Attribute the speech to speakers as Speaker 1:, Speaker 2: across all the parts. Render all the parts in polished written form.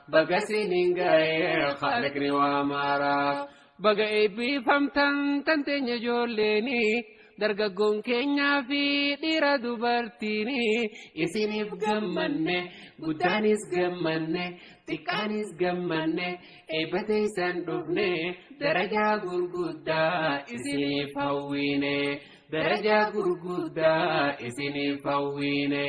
Speaker 1: بقسين غير خالقني وامارا بقى بفهمتن تنتين جوليني dargaggoon keenya fi dhiira dubartiini isiniif gammanne guddaanis gammanne xiqqaanis gammanne eebbata isaan dhufne darajaa gurguddaa isiniif hawwine darajaa gurguddaa isiniif hawwine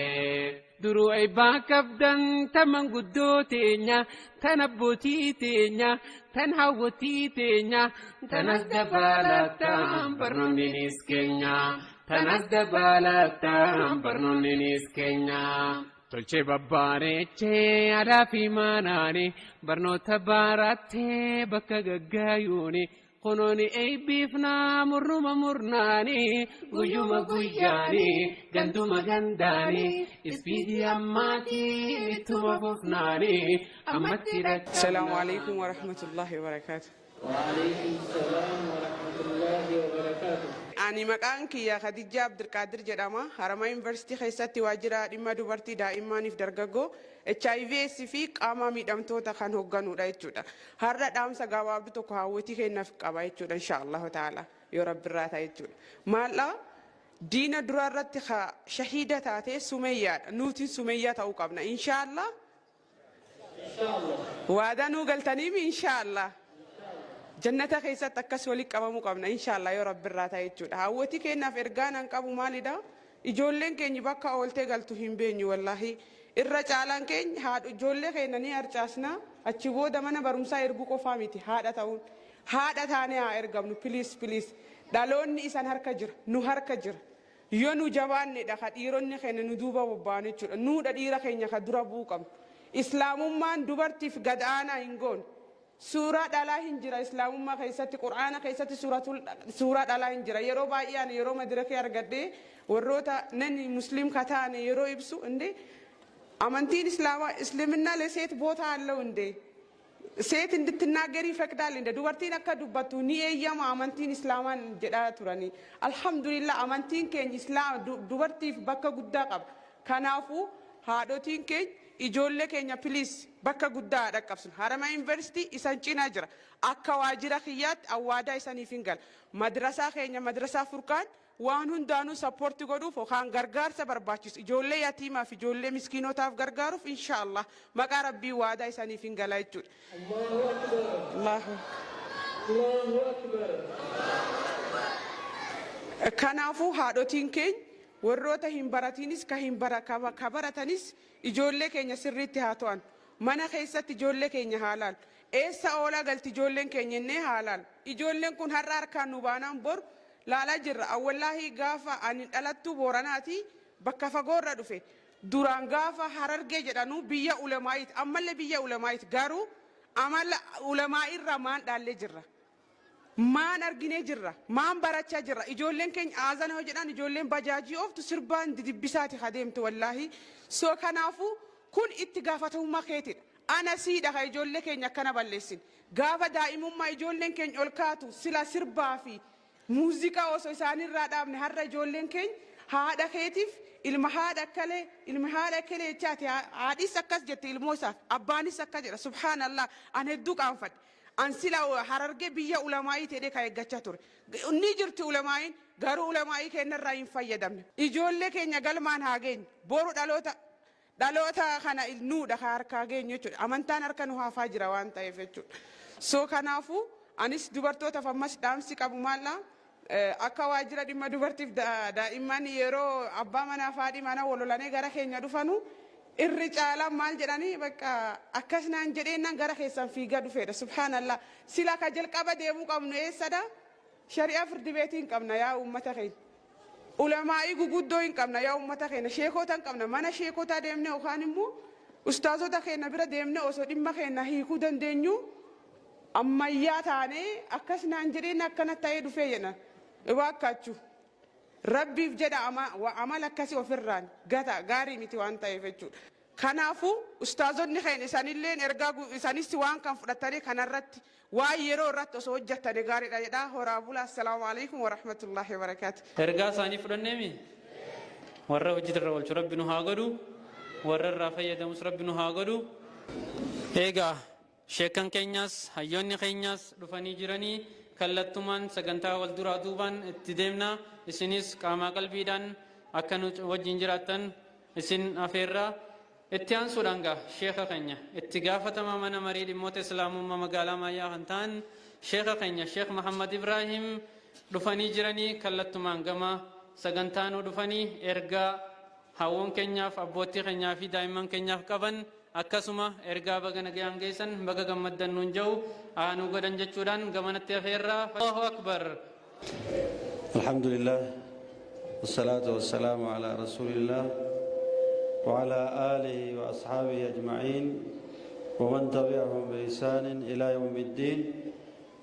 Speaker 1: duruu eebbaa qabdan taman guddoo teenya tan abbootii teenya tan hawwatii teenya tanas dabalataan barnoonnis keenya tanas dabalataan barnoonnis keenya tolchee babbaareechee aadaa fi maanaani barnoota baarattee bakka gaggaayuuni kunooni eebbiifnaa murnuma murnaani guyyuma guyyaani ganduma gandaani ispiidii ammaatiin ittuma fufnaani ammatti rakkannaa.
Speaker 2: Assalaamu alaikum wa rahmatullahi wa barakatuh.
Speaker 3: وعليكم السلام ورحمة الله وبركاته.
Speaker 2: Ani maqaan kiyya Khadija Abdulqaadir jedhama. Harama Yuunivarsiitii keessatti waajjira dhimma dubartii daa'immaniif dargaggoo HIV/AIDS fi qaama miidhamtoota kan hoogganudha jechuudha. Har'a dhaamsa gabaabduu tokko hawwatii kennaaf qaba jechuudha inshaallahu ta'ala yoo rabbirraa ta'e jechuudha. Maallaa diina dura irratti shahiida taate Sumayyaadha. Nuti Sumayyaa ta'uu qabna inshaallah. Waadaa nuu galtaniimi inshaallah. Jannata keessatti akkas walitti qabamuu qabna inshaallah yoo rabbirraa ta'e jechuudha. Hawwatii kennaaf ergaan an qabu maalidha? Ijoolleen keenya bakka ooltee galtu hin beenyu wallahi. Irra caalaan keenya haadha ijoollee keenya ni harcaasna achi booda mana barumsaa erguu qofaa miti haadha ta'uun. Haadha taanee haa ergamnu please. Dhaloonni isan harka jira nu harka jira. Yoo nu jabaannedha ka dhiironni keenya nu duuba bobba'an jechuudha. Nuudha dhiira keenya ka dura bu'uu qabnu. Islaamummaan dubartiif gad aanaa hin goone. Suuraa dhalaa hin jira islaamummaa keessatti quraana keessatti suuraa dhalaa hin jira yeroo baay'een yeroo madirakee argadhee warroota nani muslim kataane yeroo ibsu inde amantiin እስልምና ለሴት ቦታ አለው እንዴ ሴት እንድትናገር ይፈቅዳል እንዴ ዱበርቲን አካ ዱበቱ ኒየያማ አመንቲን እስላማን ጀዳ ቱራኒ አልহামዱሊላህ አመንቲን ከኝ እስላም ዱበርቲፍ በከ ጉዳ ቀብ ከናፉ ሃዶቲን ከኝ ijoollee keenya please bakka guddaa dhaqqabsun harama university isan cina jira akka waajjira kiyyaatti awwaadaa isaniif hin gal madrasaa keenya madrasaa furqaan waan hundaanuu support godhuuf yookaan gargaarsa barbaachisu ijoollee yatiimaa fi ijoollee miskiinotaaf gargaaruuf inshaallah maqaa rabbii waadaa isaniif hin gala jechuudha. Allahu akbar. Kanaafuu haadhotiin keenya warroota hin baratiinis ka hin baratanis ijoollee keenya sirriitti haa to'an mana keessatti ijoollee keenya haalaan eessa oolaa galti ijoolleen keenya innee haalaan ijoolleen kun har'a harkaan nu baanaan bor laalaa jirra awwallaahi gaafa ani dhalattuu booranaati bakka fagoorra dhufe duraan gaafa harargee jedhanu biyya ulamaayit ammallee biyya ulamaayit garuu amala ulamaa'irra maan dhaallee jirra. Maan arginee jirra maan barachaa jirra ijoolleen keenya aazana hoo jedhan ijoolleen bajaajii ooftu sirbaan didibbisaati hadeemtu wallaahi soo kanaafu kun itti gaafatamummaa keetidha ana siidha ka ijoollee keenya akkana balleessin gaafa daa'imummaa ijoolleen keenya ol kaatu sila sirbaa fi muuziqaa osoo isaanirraa dhaabne har'a ijoolleen keenya haadha keetiif ilma haadha akkalee jechaati haadhis akkas jette ilmoo isaaf abbaanis akkas jedha subhaanallah an hedduu qaanfadhe. Ansila harargee biyya ulamaayii ta'ee ka eeggachaa ture. Inni jirti ulamaayiin garuu ulamaayii keenyarraa hin fayyadamne. Ijoollee keenya galmaan haa geenyu. Boru dhaloota kana nuudha ka harkaa geenyu jechuudha. Amantaan harka nu haafaa jira waan ta'eef jechuudha. So kanaafuu anis dubartootaaf ammas dhaamsi qabu maallaa akka waajjira dhimma dubartiif daa'imman yeroo abbaa manaa fi haadhi manaa walolanii gara keenya dhufanu. Irri caalaan maal jedhanii bakka akkasnaan jedheennan gara keessan fiigaa dhufeedha subhaanallah sila ka jalqaba deemuu qabnu eessadha shari'aa firdi beetii hin qabna yaa uummata keenya ulamaa'ii guguddoo hin qabna yaa uummata keenya sheekota hin qabna mana sheekotaa deemne yookaan immoo ustaazota keenya bira deemne osoo dhimma keenya hiikuu dandeenyu ammayyaa taanee akkasnaan jedheen akkana ta'ee dhufee jedhan waakkaachuu. Rabbiif jedha amala akkasii ofirraan gata gaarii miti waan ta'eef jechuudha. Kanaafuu ustaazonni keenya isaanillee ergaa isaanis waan kan fudhatanii kanarratti waan yeroo irratti osoo hojjettanii gaariidha jedha horaa bulaa assalaamu alaikum wa rahmatullahi wa barakaatu.
Speaker 3: Ergaa isaanii fudhanneemi warra hojjetarra oolchu rabbi nu haa godhu warra irraa fayyadamus rabbi nu haa godhu Egaa sheekan keenyas hayyoonni keenyas dhufanii jiranii kallattumaan sagantaa wal duraa duubaan itti deemna. Isinis qaamaa qalbiidhaan akka nu wajjin jiraattan isin afeerraa. Itti aansuudhaan gaa sheeka keenya itti gaafatama mana marii dhimmoota islaamummaa magaalaa Maayyaa kan ta'an sheeka keenya Sheek Muhammad Ibrahim dhufanii jiranii kallattumaan gama sagantaa nu dhufanii ergaa hawwoon keenyaaf abbootii keenyaa fi daa'imman keenyaaf qaban akkasuma ergaa baga nagayaan geessan baga gammaddan nuun jedhu aanuu godhan jechuudhaan gamanatti afeerraa. Allahu akbar.
Speaker 4: Alhamdulillah wassalatu wassalamu ala rasulillah wa ala alihi wa ashabihi ajma'in wa man tabi'ahum bi ihsanin ila yawmiddin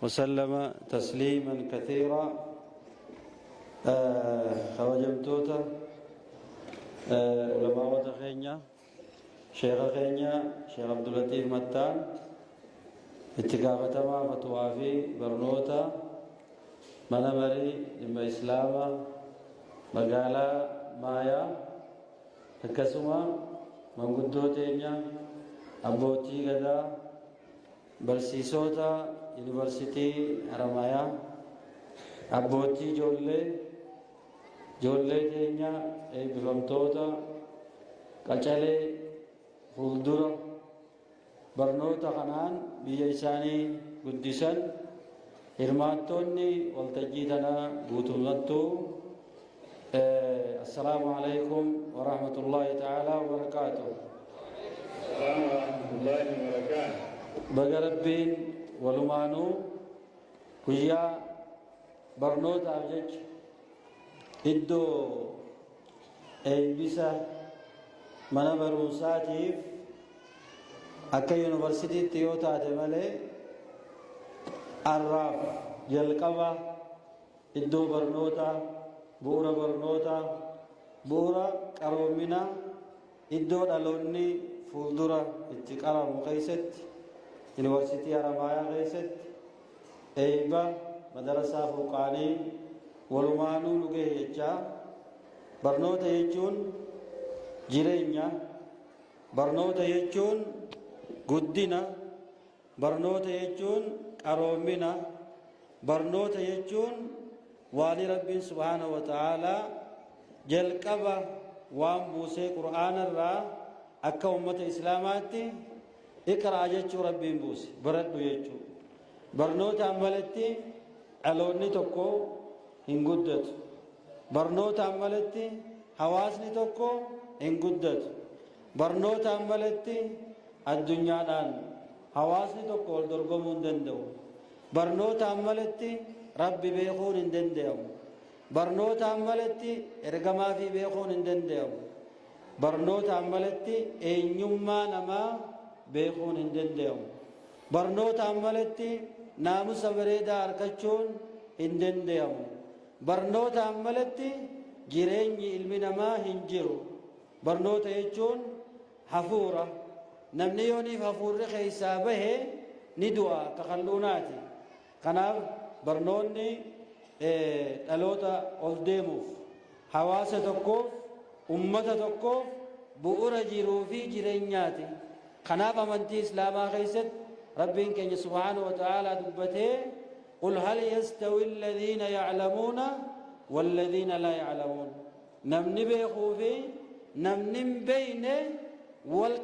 Speaker 4: wa sallama tasliman kathira. Khawajamtoota ulamaawwata keenya sheekha keenya Sheekh Abdul Latiif Mattaan itti gaafatamaa fatwaa fi barnoota mana marii dhimma islaamaa magaalaa Maayaa akkasuma manguddoo teenya abbootii gadaa barsiisota yuunivarsiitii Haramayaa abbootii ijoollee teenya eebbifamtoota qacalee fuuldura barnoota kanaan biyya isaanii guddisan hirmaattoonni waltajjii tanaa guutummattuu assalaamu alaykum wa rahmatullahi ta'ala wa barakaatuh.
Speaker 5: Assalamu warahmatullahi wabarakatuh.
Speaker 4: Baga rabbiin walumaanuu guyyaa barnootaaf jecha iddoo eebbisa mana barumsaatiif akka yuunivarsiitiitti yoo taate malee arraaf jalqaba iddoo barnootaa bu'uura barnootaa bu'uura qaroomina iddoo dhaloonni fuuldura itti qaramu keessatti yuunivarsiitii Haramaayaa keessatti eebba madarasaa Furqaanii walumaanuu nu ga'e jechaa barnoota jechuun jireenya barnoota jechuun guddina barnoota jechuun qaroomina barnoota jechuun waan rabbiin subhaanahu wa ta'aalaa jalqaba waan buusee qur'aanarraa akka ummata islaamaatti iqraa jechuu rabbiin buuse baradhu jechuu barnootaan malatti dhaloonni tokko hin guddatu barnootaan malatti hawaasni tokko hin guddatu barnootaan malatti addunyaadhaan hawaasni tokko wal dorgomuu hin danda'u barnootaan malatti rabbi beekuun hin danda'amu barnootaan malatti ergamaa fi beekuun hin danda'amu barnootaan malatti eenyummaa namaa beekuun hin danda'amu barnootaan malatti naamusa bareedaa argachuun hin danda'amu barnootaan malatti jireenyi ilmi namaa hin jiru barnoota jechuun hafuura namni yooniif hafuurri keessaa bahe ni du'a kakalluunaati kanaaf barnoonni dhaloota ol deemuuf hawaasa tokkoof ummata tokkoof bu'uura jiruu fi jireenyaati kanaaf amantii islaamaa keessatti rabbiin keenya subhaanahu wa ta'aalaa dubbatee qul hal yastawi alladhiina ya'lamuuna walladhiina laa ya'lamuun namni beekuu fi namni hin beekne wal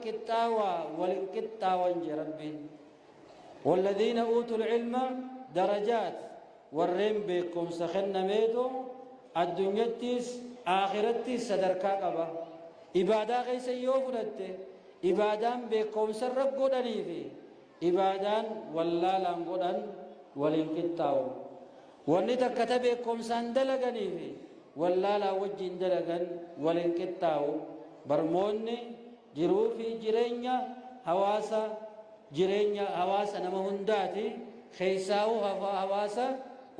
Speaker 4: qixxaawan je rabbiin walladhiina uutul ilma darajaat warreen beekumsa kennameetu addunyattis aakirattis sadarkaa qaba ibaadaa keessa yoo fudhatte ibaadaan beekumsarra godhanii fi ibaadaan wallaalaan godhan waliin qixxaawu wanni takka ta beekumsaan dalaganii fi wallaalaa wajjin dalagan waliin qixxaawu barmoonni jiruu fi jireenya hawaasa nama hundaati keessaa'u hawaasa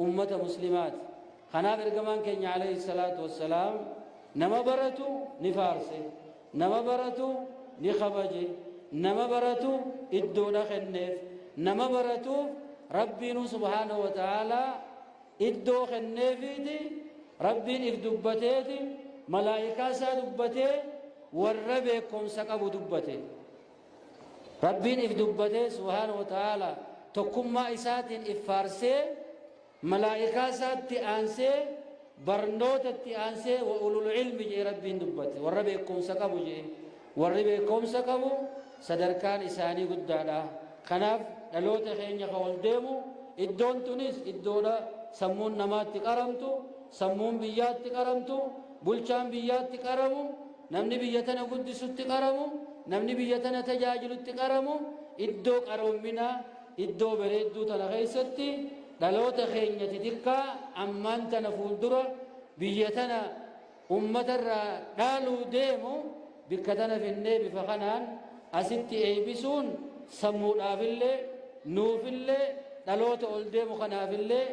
Speaker 4: ummata muslimaati kanaaf ergamaan keenya alayhi salaatu wassalaam nama baratu ni faarse nama baratu ni kabaje nama baratu iddoodha kenneef nama baratuuf rabbiinu subhaanahu wa ta'aalaa iddoo kenneefiiti rabbiin if dubbateeti malaa'ikaa isaa dubbatee warra beekumsa qabu dubbate rabbiin if dubbatee subhaanahu wa ta'ala tokkummaa isaatiin if faarsee malaa'ikaa isaatti aansee barnootatti aansee wa ulul ilmi jee rabbiin dubbate warra beekumsa qabu jee warri beekumsa qabu sadarkaan isaanii guddaadha. kanaaf dhaloota keenya ka wal deemu iddoon tunis iddoodha sammuun namaatti qaramtu sammuun biyyaatti qaramtu bulchaan biyyaatti qaramu namni biyya tana guddisutti qaramu namni biyya tana tajaajilutti qaramu iddoo qaroominaa iddoo bareedduu tana keessatti dhaloota keenya xixiqqaa ammaan tana fuuldura biyya tana ummatarraa dhaaluu deemu bikka tana finnee bifa kanaan asitti eebbisuun sammuudhaafillee nuufillee dhaloota ol deemu kanaafillee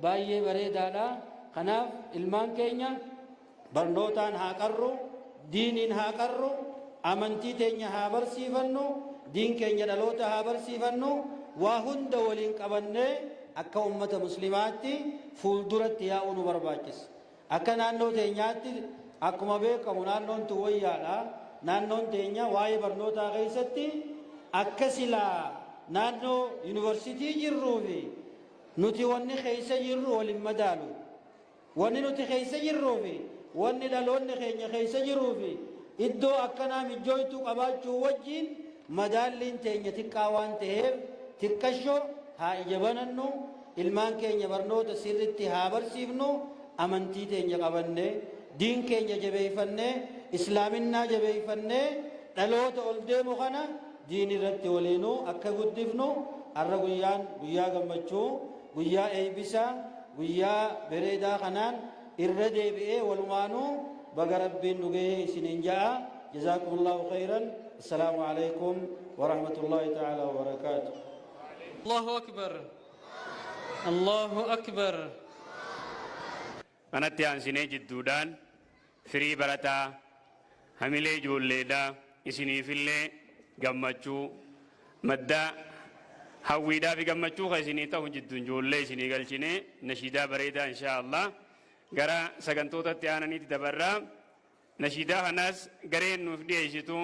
Speaker 4: baay'ee bareedaadha. kanaaf ilmaan keenya barnootaan haa qarru diiniin haa qarru amantii teenya haa barsiifannu diin keenya dhaloota haa barsiifannu waa hunda waliin qabannee akka ummata muslimaatti fuulduratti yaa'uu nu barbaachisa. akka naannoo teenyaatti akkuma beekamu naannoon tun wayyaadha. naannoon teenya waa'ee barnootaa keessatti akka silaa naannoo yuunivarsiitii jirruu fi nuti wanni keessa jirru waliin madaalu wanni nuti keessa jirruu fi wanni dhaloonni keenya keessa jiruu fi iddoo akkanaa mijjooytuu qabaachuu wajjiin madaalliin teenya xiqqaa waan ta'eef xiqqashoo haa ijabanannu ilmaan keenya barnoota sirritti haa barsiifnu amantii teenya qabannee diin keenya jabeeffannee islaaminaa jabeeffannee dhaloota ol deemu kana diin irratti waliinuu akka guddifnu har'a guyyaan guyyaa gammachuu guyyaa eebbisaa guyyaa bareedaa kanaan irra deebi'ee walumaanuu baga rabbiin nu gahee isiniin ja'a. jazaakumullaahu khayran. assalaamu alaykum warahmatullaahi ta'ala wabarakaatuh.
Speaker 3: allahu akbar allahu akbar.
Speaker 5: kanatti aansinee jidduudhaan firii barataa hamilee ijoolleedhaa isiniifillee gammachuu maddaa hawwiidhaa fi gammachuu ka isinii ta'u jidduun ijoollee isinii galchinee nashiidaa bareedaa inshaa Allah gara sagantootatti aananiitti dabarraa. nashiidaa kanaas gareen nuuf dhiyeessitu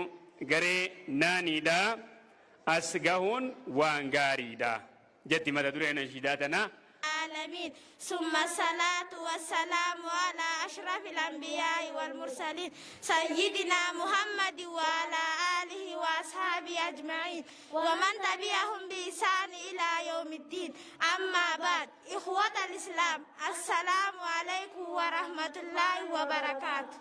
Speaker 5: garee naaniidhaa as gahuun waan gaariidha jetti mata duree nashiidaa tanaa.
Speaker 6: العالمين ثم الصلاة والسلام على أشرف الأنبياء والمرسلين سيدنا محمد وعلى آله وأصحابه أجمعين ومن تبعهم بإحسان إلى يوم الدين. أما بعد إخوة الإسلام السلام عليكم ورحمة الله وبركاته.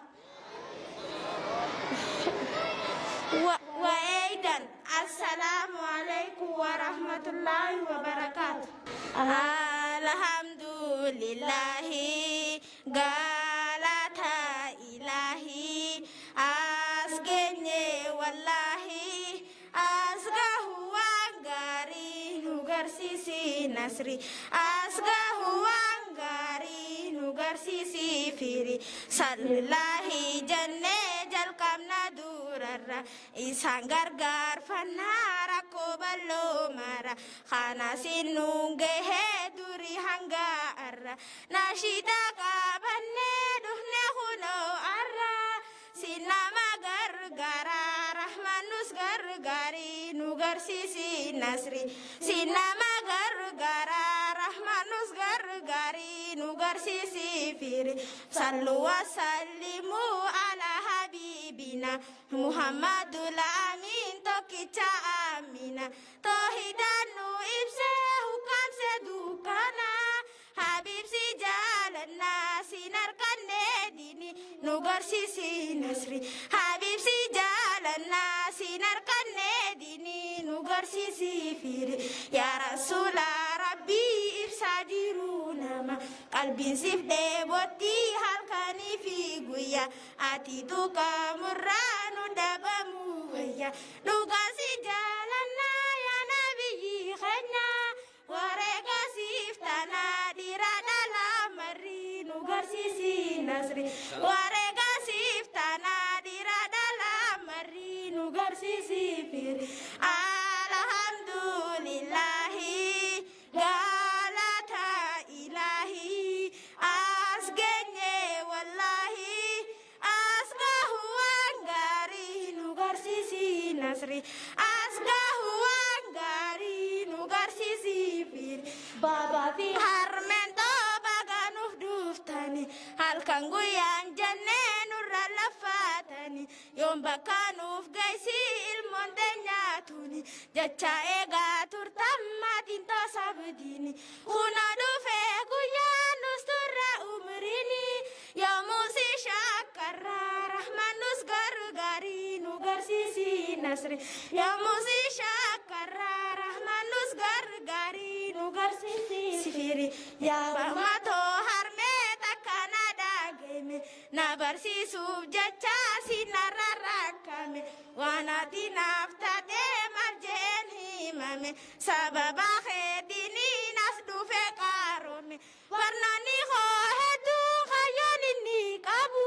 Speaker 6: وأيضا السلام عليكم ورحمة الله وبركاته. الحمد لله galata ilahi asgenye wallahi asgahu wangari nugarsisi nasri asgahu wangari nugarsisi firi sallahi janne jalkamna durarra isan gargar fanara ko ballo mara khana sinunge he duri hanga arra nashida kabanne duhne khuno arra sinama gargara rahmanus gargari nugarsisi nasri sinama gargara rahmanus gargari nugarsisi firi sallu wa sallimu ala habibina muhammadul amin tokicha amina tohidanu ibse hukam se dukana habib si jalanna sinar kanne dini nugarsisi nasri habib si jalanna sinar kanne dini nugarsisi firi ya rasula rabbi ibsadiru nama qalbin sif deboti halkani fi guya ati tu kamuranu dabamu waya nugasi jalanna ya nabi khanya wareka siftana diradala mari nugarsisi nasri wareka siftana diradala mari nugarsisi firi alhamdulillahi galata ilahi asgenye wallahi asgahu wangari nugarsisi nasri asgahu Baba fi harmento baganuf duftani halkan guyan janneen urra lafatani yom bakanuf gaisi ilmon denyatuni jacha ega turtammatin tasabdini una dufe guyan usturra umrini ya musi shakarra rahman nus gargari nu garsisi nasri ya musi shakarra rahman nus gargari nu garsisi sifiri ya bamato harme takana dageme na barsisuuf jecha sinarrarakame wanati naftate marjeen himame sababa kheetini nas dhufe qaarome warnani koo hedduu kayyoon inni qabu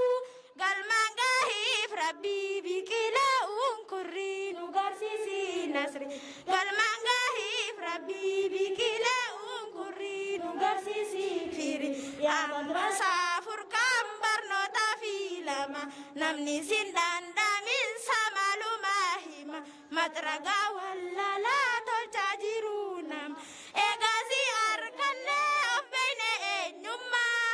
Speaker 6: galmaan gahiif rabbii biqilaa unkurri nu garsisi nasri galmaan gahiif rabbii biqilaa unkurri nu garsisi firi yaa madrasaa furkaan barnoota filama namni sindaandamin samaluma hima matragaa wallaalaa tolchaa jiru nama eegaasi arganne of beeyne eenyummaa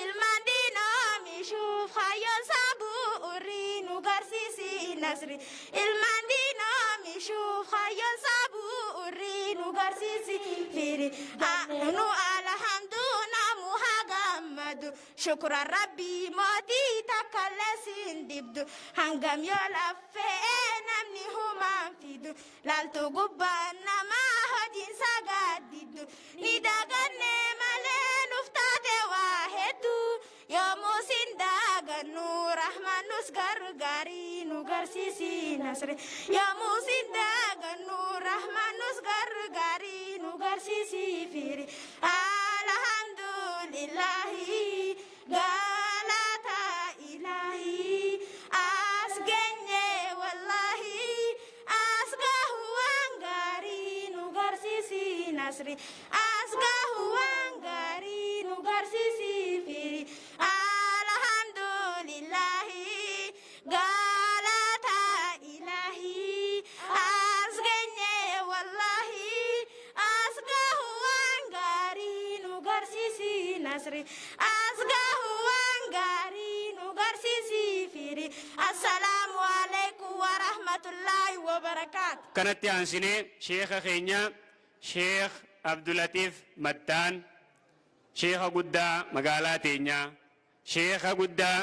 Speaker 6: ilmaan diinoomishuuf hayyoon saabuu urrii nu garsisi nasri ilmaan diinoomishuuf hayyoon saabuu urrii nu garsisi firi nu alhamduu namu hagammadu shukra rabbii mootii takkalle siin dibdu hangam yoo laffee namni humaan fidu laaltu gubbaan namaa hojiin sagaaddiddu ni daganne malee nuuf taate waa hedduu yoomuu siin daagannu rahmaan nus gargaarii nu garsisi nasri yoomuu siin daagannu rahmaan nus gargaarii nu garsisi firi alhamdulillahi galata ilahi as genye wallahi as gahuwan gari nu garsisi nasri as gahuwan gari nu garsisi firi alhamdulillahi galata ilahi as genye wallahi as gahuwan gari nu garsisi nasri as gahuwan gari nu garsisi firi assalamu alaikum wa rahmatullahi wa barakatuh
Speaker 5: kanatti aansine sheekha keenya sheekh Abdulatif Mattaan sheekha guddaa magaalaa teenyaa sheekha guddaa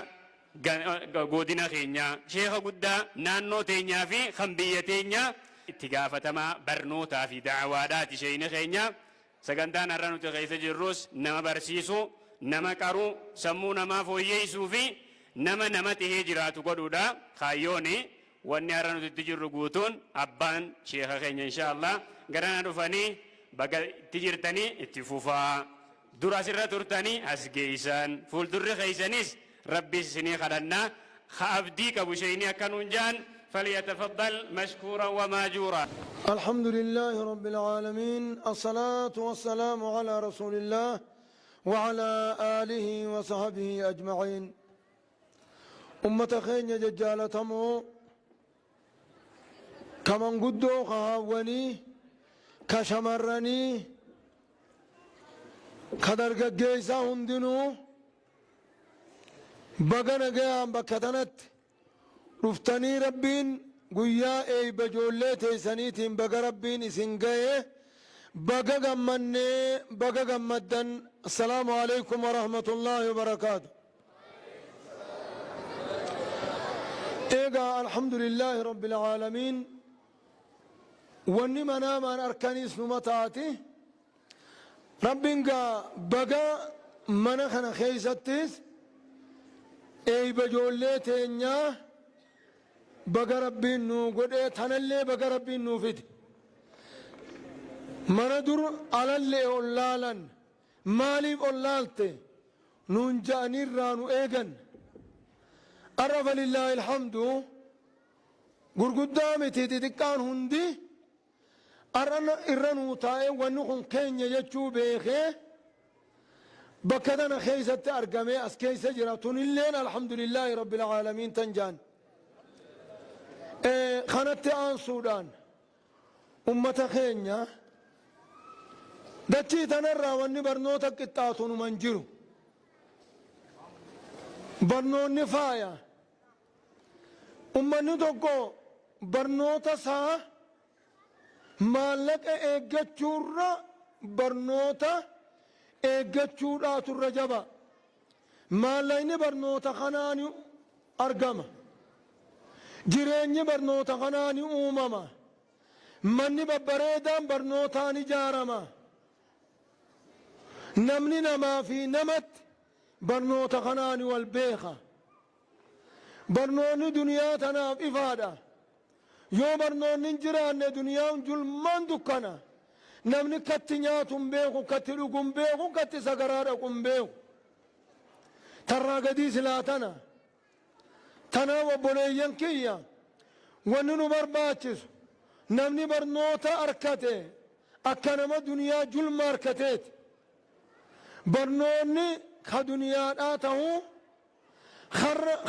Speaker 5: godina keenyaa sheekha guddaa naannoo teenyaa fi kan biyya teenyaa itti gaafatamaa barnootaa fi da'awaadhaati sheeyni keenya sagantaan har'a nuti keessa jirrus nama barsiisu nama qaruu sammuu namaa fooyyeessuu fi nama tahee jiraatu godhuudha kaayyooni wanni har'a nuti itti jirru guutuun abbaan sheekha keenya inshaallah garana dhufanii baga itti jirtanii itti fufaa dura asirra turtanii as geeysan fuuldurri keeysanis rabbi isinii kadhannaa ka abdii qabu sheeyni akkanuun jaan فليتفضل مشكورا وماجورا.
Speaker 7: الحمد لله رب العالمين الصلاة والسلام على رسول الله وعلى آله وصحبه أجمعين. أمة خين ججالتمو كمن قدو خهاوني كشمرني كدرق جيسا هندنو بغنا قيام بكتنت رفتني ربين قويا اي بجولي تيسانيتين بغا ربين اسنقايه بغا غمني بغا غمدن السلام عليكم ورحمة الله وبركاته. ايغا الحمد لله رب العالمين واني منامان اركانيس نمتاتي ربينغا بغا منخنا خيستيس اي بجولي تينيا بغا ربين نو قد تنالي بغا ربين نو فيد مندر على اللي اولالا مالي اولالتي نون جاني رانو ايغن عرف لله الحمد غرغدامي تيتيكان هندي ارنا ارنو تاي ونخن كينيا يجو بيخي بكدنا خيزت ارقامي اسكيس جراتون اللين الحمد لله رب العالمين تنجان خانت آن سودان أمة خينيا dachii tanarraa wanni barnoota qixxaatu numan jiru barnoonni faaya ummanni tokko barnoota isaa maallaqa eeggachuurra barnoota eeggachuudhaaturra jaba maallaqni barnoota kanaani argama jireenyi barnoota kanaani uumama manni babbareedaan barnootaan ijaarama namni namaa fi namatti barnoota kanaani wal beeka barnoonni duniyaa tanaaf ifaadha yoo barnoonni hin jiraanne duniyaan julmaan dukkana namni katti nyaatu hin beeku katti dhugu hin beeku katti sagaraa dhaqu hin beeku tarraa gadii silaa tanaaf obboleeyyan kiyya wanni nu barbaachisu namni barnoota arkate akka nama duniyaa julma arkateeti barnoonni ka duniyaadhaa ta'uu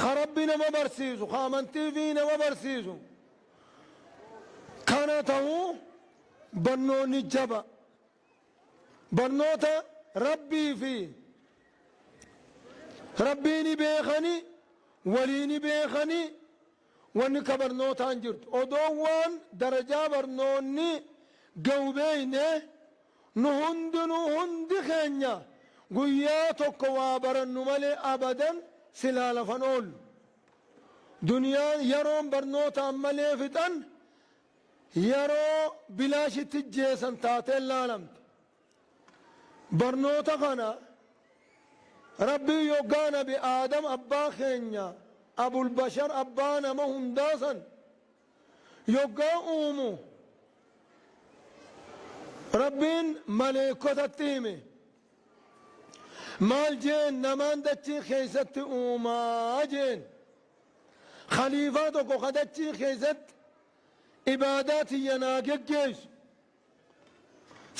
Speaker 7: ka rabbi nama barsiisu ka amantii fi nama barsiisu kana ta'uu barnoonni jaba barnoota rabbii fi rabbiini beekani waliini beekani wanni ka barnootaan jirtu odoo waan darajaa barnoonni gahu beeyne nu hundi keenya guyyaa tokko waa barannu malee abadan silaa lafan oollu duniyaan yeroon barnootaan malee fixan yeroo bilaashitti jeesan taatee laalamte barnoota kana rabbii yoggaa nabi aadam abbaa keenya abulbashar abbaa nama hundaasan yoggaa uumu rabbiin maleekotatti hime maal jeen namaan dachii keessatti uumaa jeen khaliifaa tokko ka dachii keessatti ibaadaa tiyyanaa geggeessu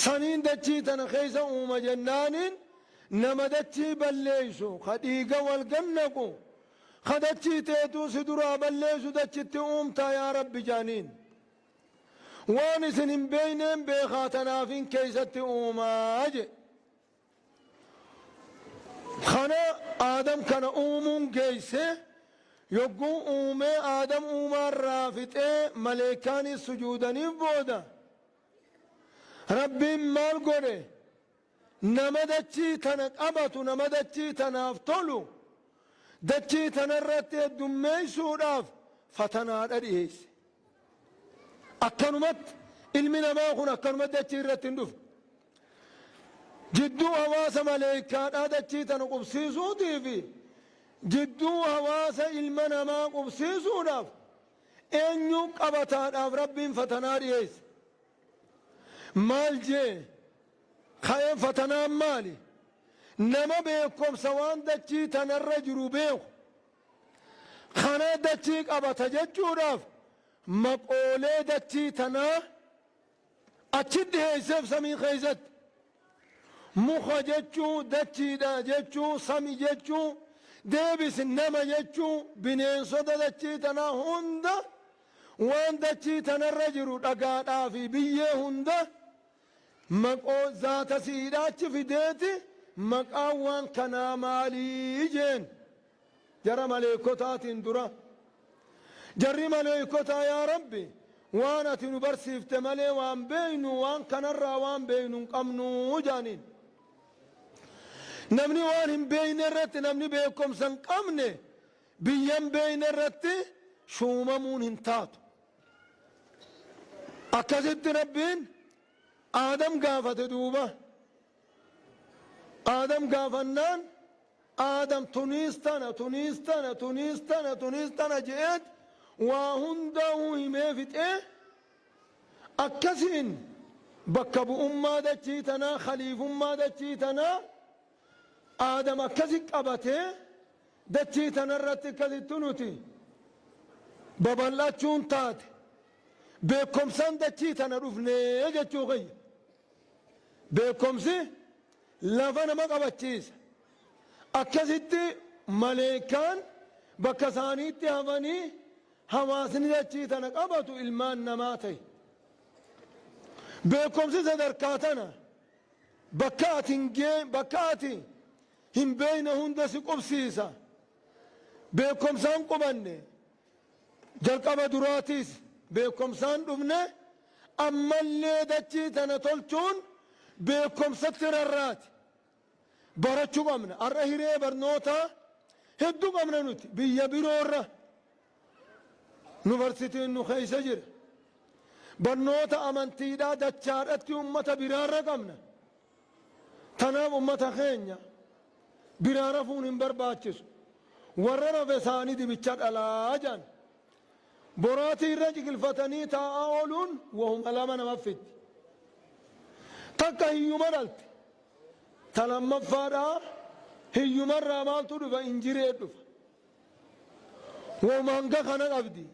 Speaker 7: saniin dachii tana keessa uuma jennaaniin nama dachii balleessu ka dhiiga wal gannaqu ka dachii teetuu si duraa balleessu dachitti uumtaa yaa rabbi jaaniin waan isin hin beeyneen beekaa tanaafin keessatti uumaa je kana aadam kana uumuun geeyse yogguu uumee aadam uumaarraa fixee maleekaanis sujuudaniif booda rabbiin maal godhe nama dachii tana qabatu nama dachii tanaaf tolu dachii tanarratti heddummeeysuudhaaf fatanaadha dhiyeesse akkanumatti ilmi namaa kun akkanumatti dachii irratti hin dhufu jidduu hawaasa maleekaadhaa dachii tana qubsiisuutii fi jidduu hawaasa ilma namaa qubsiisuudhaaf eenyu qabataadhaaf rabbiin fatanaa dhiyeesse maal jee ka'een fatanaan maali nama beekumsa waan dachii tanarra jiru beeku kana dachii qabata jechuudhaaf maqoolee dachii tanaa achi dhiheesseef samii keessatti muka jechuu dachiidha jechuu sami jechuu deebis nama jechuu bineensota dachii tanaa hunda waan dachii tanarra jiru dhagaadhaa fi biyyee hunda maqoo zaata siidhaachi fideeti maqaan waan kanaa maalii jeen jara maleekotaatiin dura jarri maleekotaa yaa rabbi waan ati nu barsiifte malee waan beeynu waan kanarraa waan beeynu hin qabnu jaaniin namni waan hin beeyne irratti namni beekumsa hin qabne biyyan beeyne irratti shuumamuun hin taatu akkasitti rabbiin aadam gaafate duuba aadam gaafannaan aadam tuniis tana je'eet waa hundaa'uu himee fixee akkasiin bakka bu'ummaa dachii tanaa khaliifummaa dachii tanaa aadam akkasi qabatee dachii tanarratti akkasitti nuti babal'achuun taate beekumsaan dachii tana dhufnee jechuu kiyya beekumsi lafa nama qabachiisa akkasitti maleekaan bakka isaaniitti hafanii hawaasni dachii tana qabatu ilmaan namaa ta'e beekumsi sadarkaa tana bakkaati hin beeyne hunda si qubsiisa beekomsaan qubanne jalqaba duraatiis beekomsaan dhufne ammallee dachii tana tolchuun beekomsatti rarraati barachuu qabna har'a hiree barnootaa hedduu qabna nuti biyya biroorra yuunivarsiitiin nu keessa jira barnoota amantiidhaa dachaadhatti ummata biraarra qabna tanaaf ummata keenya biraa rafuun hin barbaachisu warra rafe isaanii dibicha dhalaa jedhan boraatii irra ciqilfatanii taa'aa ooluun wahuma lama nama fiddi takka hiyyuma dhalte ta lammaffaadhaa hiyyumarraa maaltu dhufa injiree dhufa wahuma hanga kana qabdi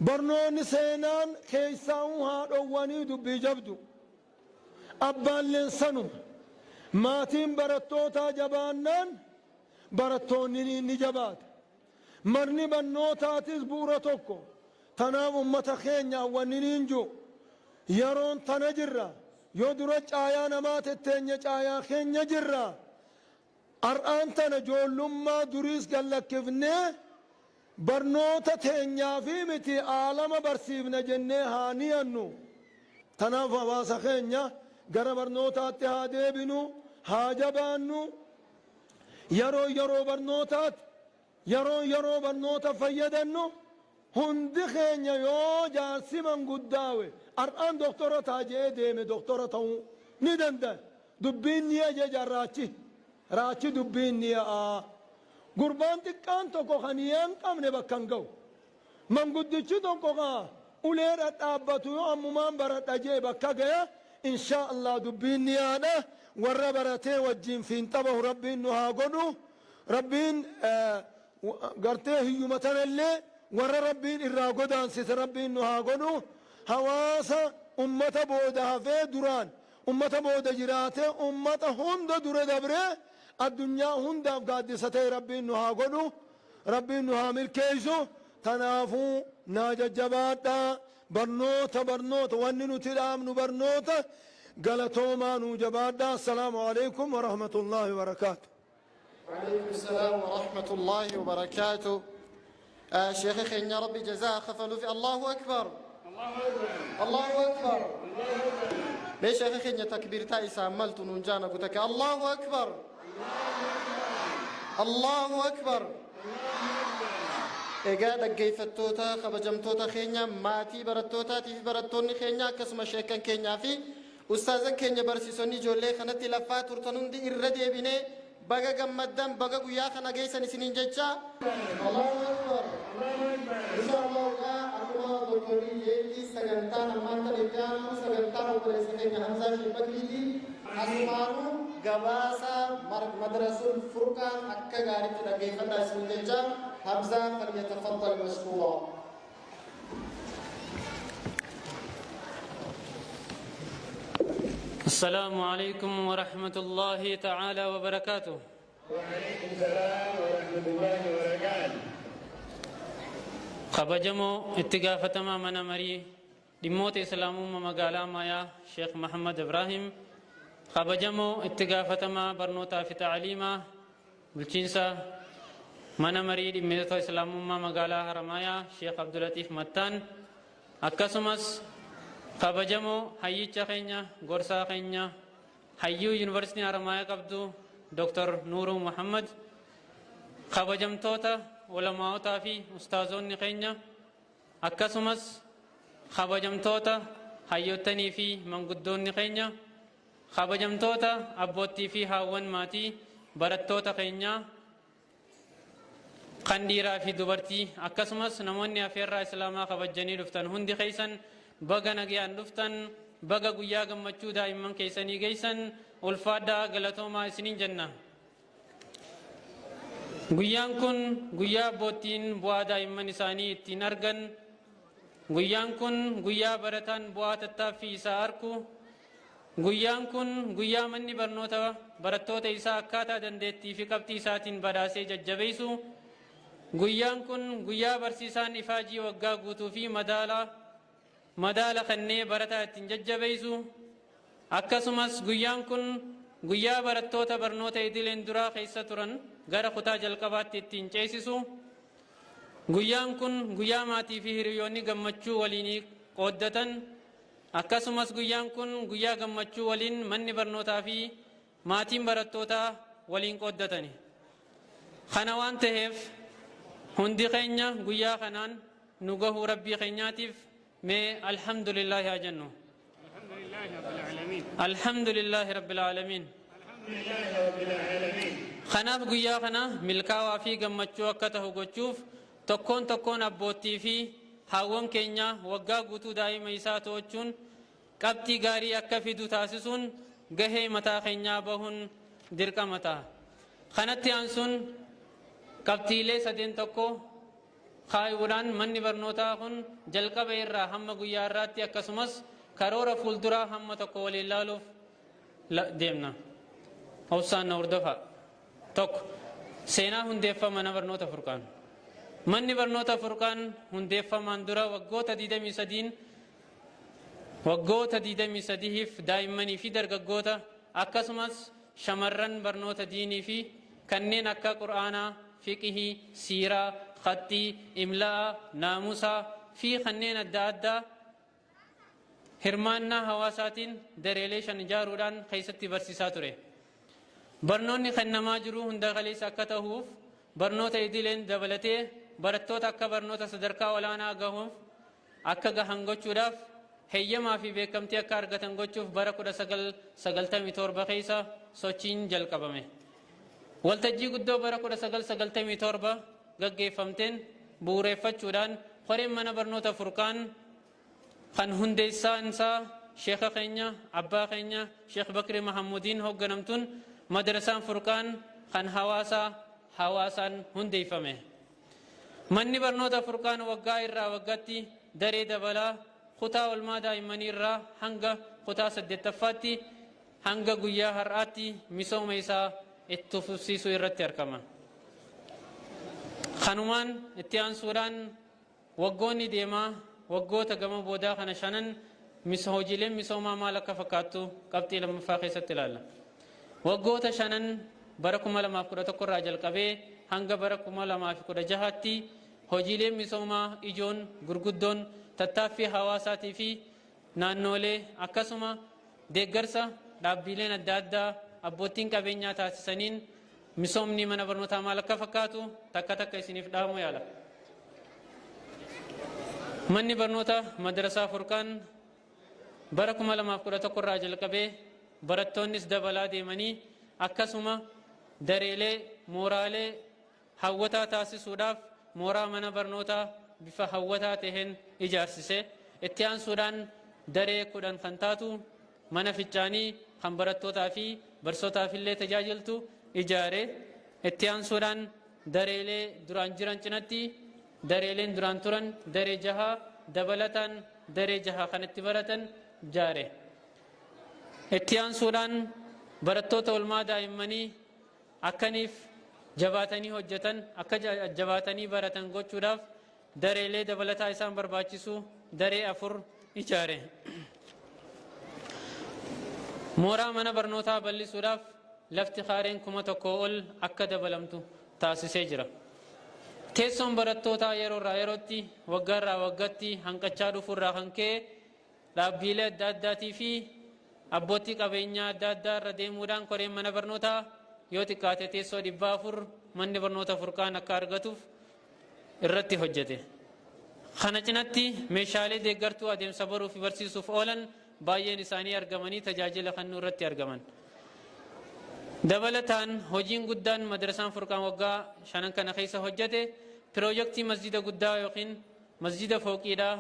Speaker 7: barnoonni seenaan keessaa'uu haadhowwanii dubbii jabdu abbaalleen sanuma maatiin barattootaa jabaannaan barattoonni ni jabaata marni barnootaatis bu'uura tokko tanaaf ummata keenya awwanniniin jiru yeroon tana jirra yoo dura caayaa namaa tetteenya caayaa keenya jirra har'aan tana ijoollummaa duriis gallakkifnee barnoota teenyaa fi miti aalama barsiifna jennee haa niyannu tanaaf hawaasa keenya gara barnootaatti haa deebinu haa jabaannu yeroo barnoota fayyadannu hundi keenya yoo jaarsi manguddaawe har'aan doktora taajee deeme doktora ta'uu ni danda'a dubbiin ni ajaja raachi dubbiin ni aa gurbaan xiqqaan tokko kan yaan qabne bakka hin ga'u manguddichi tokko kaa ulee dhadhaabbatu yoo ammumaan baradha jee bakka gaya inshaa Allah dubbiin ni yaadha warra baratee wajjin fiinxabahu rabbiin nu haa godhu rabbiin gartee hiyyuma tanallee warra rabbiin irraa godaansise rabbiin nu haa godhu hawaasa ummata booda hafee duraan ummata booda jiraatee ummata hunda dura dabree addunyaa hundaaf gaaddisa ta'e rabbiin nu haa godhu rabbiin nu haa milkeessu tanaafuu naa jajjabaadhaa barnoota wanni nuti dhaamnu barnoota galatoomaa nuu jabaadhaa assalaamu alaikum warahmatullaahi wabarakaatu
Speaker 8: وعليكم السلام ورحمة الله وبركاته شيخ خينا ربي جزاه خفلوا في الله أكبر الله أكبر ليش شيخ خينا تكبير تايسا عملت ننجانا قلتك الله أكبر الله أكبر إيجاد كيف التوتا خبجمتوتا خينا ماتي برتوتا تيف برتوني خينا كسم شيخا كينا في أستاذا كينا برسيسوني جولي خنتي لفات ورتنون دي إردي بني بقى جمدان بقى قيا خنا جيسا نسنين جتشا الله أكبر إن شاء الله أكبر دكتوري جيتي سجنتان أمانتا لبيان سجنتان وبرسكين حمزة شبكيتي أسمعوا جباسا مدرسة الفرقان أكا غاري تلاقي فتا اسمين جتشا حمزة فليتفضل مشكورا
Speaker 3: السلام عليكم ورحمة الله تعالى وبركاته.
Speaker 5: وعليكم السلام ورحمة الله وبركاته.
Speaker 3: خبجمو اتقافة من مري دموت إسلام مقالا مايا شيخ محمد إبراهيم خبجمو اتقافة ما برنوتا في تعليمه بالجنسة من مري دموت إسلام مقالا هرمايا شيخ عبد اللطيف متان أكسمس خبجمو حييچا خينيا غورسا خينيا حيو يونيورسيتي هرمايا قبدو دكتور نور محمد خبجمتوتا علماء في أستاذون خينيا أكسمس خبجمتوتا حيوتني في منقدون خينيا خبجمتوتا أبوتي في هاون ماتي برتوتا خينيا قنديرا في دبرتي أكسمس نموني أفيرا إسلاما خبجني لفتن هندي خيسن بغا نغيان لفتن بغا قيا غمچو دائما كيسني غيسن الفادا غلطوما سنين جنة غيان كن غيا بوتين بوا دائما نساني تنرغن غيان كن غيا برتان بوا تتافي ساركو غيان كن غيا مني برنوتا برتوتا إسا أكاتا دندتي في قبتي ساتين بداسي ججبيسو غيان كن غيا برسيسان إفاجي وغا غوتو في مدالا خنّي برتا تنججبيسو akkasumas guyyaan kun guyyaa barattoota barnoota idileen duraa keessa turan gara kutaa jalqabaatti ittiin ceesisu. Guyyaan kun guyyaa maatii fi hiriyoonni gammachuu waliin qooddatan. Akkasumas guyyaan kun guyyaa gammachuu waliin manni barnootaa fi maatiin barattootaa waliin qooddatani. Kana waan ta'eef hundi keenya guyyaa kanaan nu gahuu rabbii keenyaatiif mee alhamdulillah haa jennu. Alhamdulillah rabbil aalamiin. Kanaaf guyyaa kana milkaa'aa fi gammachuu akka ta'u gochuuf tokkoon abbootii fi haawwan keenya waggaa guutuu daa'ima isaa to'achuun qabxii gaarii akka fidu taasisuun gahee mataa keenyaa bahuun dirqama ta'a. Kanatti aansuun qabxiilee sadeen tokko kaayuudhaan manni barnootaa kun jalqaba irraa hamma guyyaa irraatti akkasumas karoora fuulduraa hamma tokko waliin ilaaluuf deemna. Obsaan na hordofa. Tokko seenaa hundeeffama mana barnoota Furqaan. Manni barnoota Furqaan hundeeffamaan dura waggoota 23f daa'immanii fi dargaggoota akkasumas shamarran barnoota diinii fi kanneen akka qur'aanaa, fiqihii, siiraa, khaxxii, imlaa, naamusaa fi kanneen adda addaa hirmaannaa hawaasaatiin dareelee 5 ijaaruudhaan keessatti barsiisaa ture. Barnoonni kennamaa jiru hunda galeessa akka ta'uuf barnoota idileen dabalatee barattoota akka barnoota sadarkaa olaanaa gahuuf akka gahan gochuudhaaf heeyyamaa fi beekamtii akka argatan gochuuf bara 1997 keessa sochiin jalqabame. Waltajjii guddoo bara 1997 gaggeeffamteen bu'uureeffachuudhaan qoreen mana barnoota Furqaan kan hundeessaan isaa sheekha keenya abbaa keenya Sheekh Bakri Mahamudiin hoogganamtuun madrasaan Furqaan kan hawaasaan hundeeffame. Manni barnoota Furqaan waggaa irraa waggaatti daree dabalaa kutaa olmaa daa'immanii irraa hanga kutaa 8ffaatti hanga guyyaa har'aatti misooma isaa itti fufsiisuu irratti argama. Kanumaan itti aansuudhaan waggoonni deemaa waggoota gama boodaa kana 5 hojiileen misoomaa maal akka fakkaattu qabxii lammaffaa keessatti ilaalla. Waggoota 5 bara 2011 irraa jalqabee hanga bara 2016tti hojiileen misoomaa ijoon gurguddoon tattaaffii hawaasaatii fi naannolee akkasuma deeggarsa dhaabbileen adda addaa abbootiin qabeenyaa taasisaniin misoomni mana barnootaa maal akka fakkaatu takka isiniif dhaamu yaala. Manni barnoota madrasaa Furqaan bara 2011 irraa jalqabee barattoonnis dabalaa deemanii akkasuma dareelee mooraalee hawwataa taasisuudhaaf mooraa mana barnootaa bifa hawwataa taheen ijaarsise. Itti aansuudhaan daree 10 kan taatu mana fincaanii kan barattootaa fi barsiisotaaf illee tajaajiltu ijaare. Itti aansuudhaan dareelee duraan jiran cinatti dareeleen duraan turan daree 6 dabalataan daree 6 kan itti baratan ijaare. Itti aansuudhaan barattoota olmaa daa'immanii akkaniif jabaatanii hojjetan akka jabaatanii baratan gochuudhaaf dareelee dabalataa isaan barbaachisu daree 4 ijaare. Mooraa mana barnootaa bal'isuudhaaf lafti kaareen 1,000 ol akka dabalamtu taasisee jira. Teessoon barattootaa yeroo irraa yerootti waggaa irraa waggaatti hanqachaa dhufuurraa kan ka'e dhaabbilee adda addaatii fi abbootii qabeenyaa adda addaa irra deemuudhaan koreen mana barnootaa yoo xiqqaate teessoo 400 manni barnoota Furqaan akka argatuuf irratti hojjete. Kana cinatti meeshaalee deeggartuu adeemsa baruu fi barsiisuuf oolan baay'een isaanii argamanii tajaajila kennuu irratti argaman. Dabalataan hojiin guddaan madrasaan Furqaan waggaa 5 kana keessa hojjete piroojeektii masjida guddaa yookiin masjida fooqiidhaa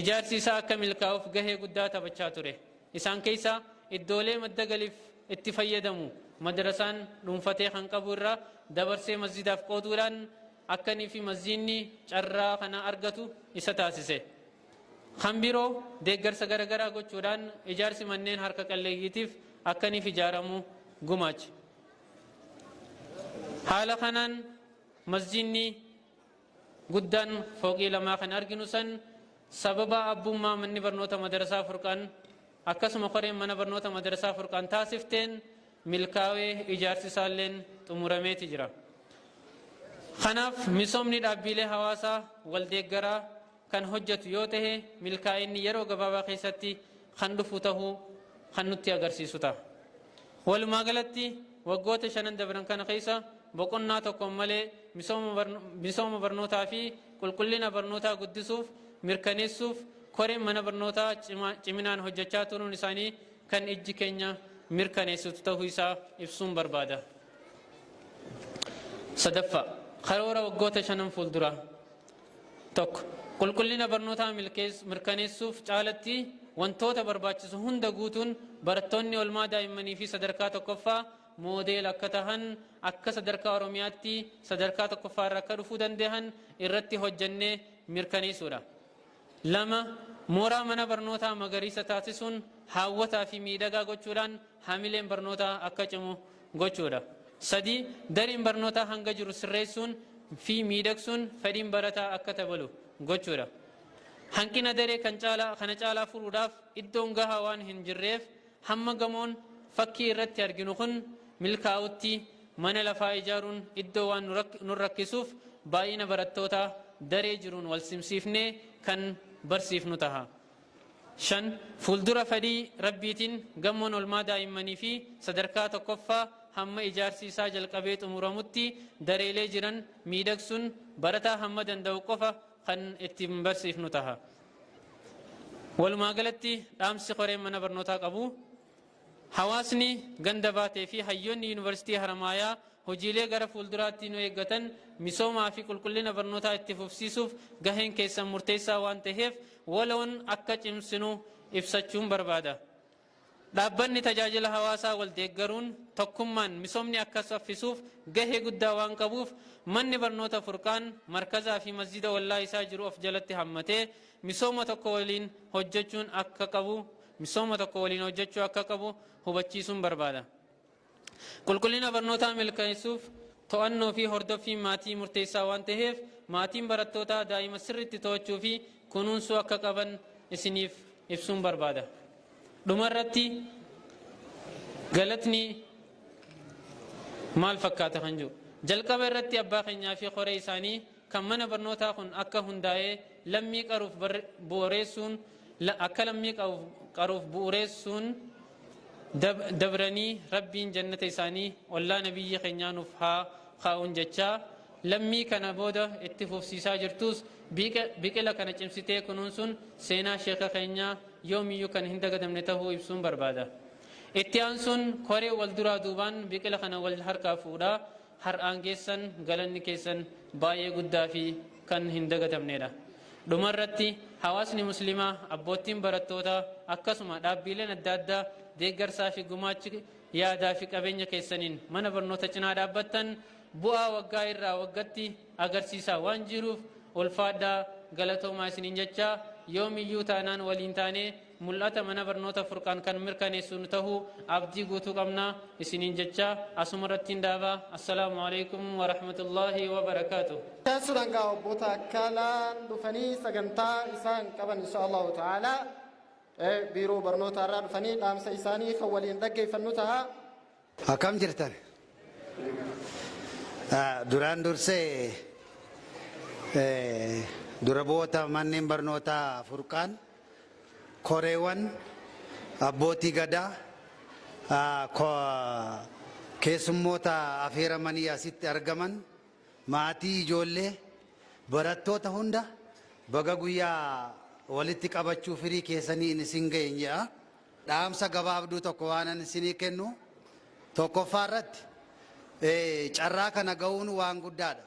Speaker 3: ijaarsi isaa akka milkaa'uuf gahee guddaa taphachaa ture. Isaan keessa iddoolee madda galiif itti fayyadamu madrasaan dhuunfatee kan qabu irraa dabarsee masjidaaf qooduudhaan akkanii fi masjidni carraa kana argatu isa taasise. Kan biroo deeggarsa garaagaraa gochuudhaan ijaarsi manneen harka qalleeyyiitiif akkaniif ijaaramu gumaache. Haala kanaan masjidni guddaan fooqii 2 kan arginu san sababa abbummaa manni barnoota madrasaa Furqaan akkasuma koreen mana barnoota madrasaa furqaan taasifteen milkaa'ee ijaarsi isaalleen xumurameeti jira. Kanaaf misoomni dhaabbilee hawaasaa waldeeggaraa kan hojjetu yoo ta'e milkaa'inni yeroo gabaabaa keessatti kan dhufu tahuu kan nutti agarsiisu ta'a. Walumaa galatti waggoota 5 dabran kana keessa boqonnaa tokko malee misooma barnootaa fi qulqullina barnootaa guddisuuf mirkaneessuuf koreen mana barnootaa ciminaan hojjechaa turuun isaanii kan ijji keenya mirkaneessitu ta'uu isaa ibsuun barbaada. Sadaffaa karoora waggoota 5 fuulduraa tokko qulqullina barnootaa mirkaneessuuf caalatti wantoota barbaachisu hunda guutuun barattoonni olmaa daa'immanii fi sadarkaa tokkoffaa moodeel akka tahan akka sadarkaa Oromiyaatti sadarkaa tokkoffaa irra akka dhufuu danda'an irratti hojjannee mirkaneessuudha. Lama mooraa mana barnootaa magariisa taasisuun hawwataa fi miidhagaa gochuudhaan hamileen barnootaa akka cimu gochuudha. Sadi dareen barnootaa hanga jiru sirreessuun fi miidhagsuun fedhiin barataa akka dabalu gochuudha. Hanqina daree kana caalaa furuudhaaf iddoon gahaa waan hin jirreef hamma gamoon fakkii irratti arginu kun milkaa'utti mana lafaa ijaaruun iddoo waan nu rakkisuuf baay'ina barattootaa daree jiruun wal simsiifnee kan barsiifnu taha. 5 fuuldura fedhii rabbiitiin gamoon olmaa daa'immanii fi sadarkaa tokkoffaa hamma ijaarsi isaa jalqabee xumuramutti dareelee jiran miidhagsuun barataa hamma danda'u qofa kan ittiin barsiifnu taha. Walumaa galatti dhaamsi koreen mana barnootaa qabu hawaasni ganda baatee fi hayyoonni yuunivarsiitii Haramaayaa hojiilee gara fuulduraatti nu eeggatan misoomaa fi qulqullina barnootaa itti fufsiisuuf gaheen keessan murteessaa waan ta'eef waloon akka cimsinu ibsachuun barbaada. Dhaabbanni tajaajila hawaasaa waldeeggaruun tokkummaan misoomni akka saffisuuf gahee guddaa waan qabuuf manni barnoota furqaan markazaa fi masjida wallaa isaa jiru of jalatti hammatee misooma tokko waliin hojjechuu akka qabu hubachiisuun barbaada. Qulqullina barnootaa milkaneessuuf to'annoo fi hordoffii maatii murteessaa waan ta'eef maatiin barattootaa daa'ima sirriitti to'achuu fi kunuunsuu akka qaban isiniif ibsuun barbaada. Dhumarratti galatni maal fakkaata kan jiru jalqaba irratti abbaa keenyaa fi koree isaanii kan mana barnootaa kun akka hundaa'ee lammii qaruuf bu'uureessuun dabranii rabbiin jannata isaanii ollaa nabiyyi keenyaa nuuf haa kaa'uun jechaa lammii kana booda itti fufsiisaa jirtus biqila kana cimsitee kunuunsuun seenaa sheeka keenyaa yoomiyyuu kan hin dagatamne tahuu ibsuun barbaada. Itti aansuun koree wal duraa duubaan biqila kana wal harkaa fuudhaa har'aan geessan galanni keessan baay'ee guddaa fi kan hin dagatamnedha. Dhumarratti hawaasni muslimaa abboottiin barattootaa akkasuma dhaabbileen adda addaa deeggarsaa fi gumaachi yaadaa fi qabeenya keessaniin mana barnoota cinaa dhaabbattan bu'aa waggaa irraa waggaatti agarsiisaa waan jiruuf ulfaadhaa galatoomaa isiniin jechaa yoomiyyuu taanaan waliin taanee mul'ata mana barnoota furqaan kan mirkaneessuun tahuu abdii guutuu qabnaa isiniin jechaa asumarratti dhaabaa. Assalaamu alaikum wa rahmatullahi wa barakaatuh.
Speaker 8: Suudhaan gaa obboota akkaalaan dhufanii sagantaa isaan qaban inshaallahu ta'ala biiroo barnoota irraa dhufanii dhaamsa isaanii kan waliin dhaggeeffannu ta'a.
Speaker 9: Akkam jirtan? Duraan dursee dura boota manneen barnootaa furqaan koreewwan abbootii gadaa keessummoota affeeramanii asitti argaman maatii ijoollee barattoota hunda baga guyyaa walitti qabachuu firii keessanii isin ga'een jedha. Dhaamsa gabaabduu tokko waan isinii kennu tokkoffaa irratti carraa kana ga'uun waan guddaadha.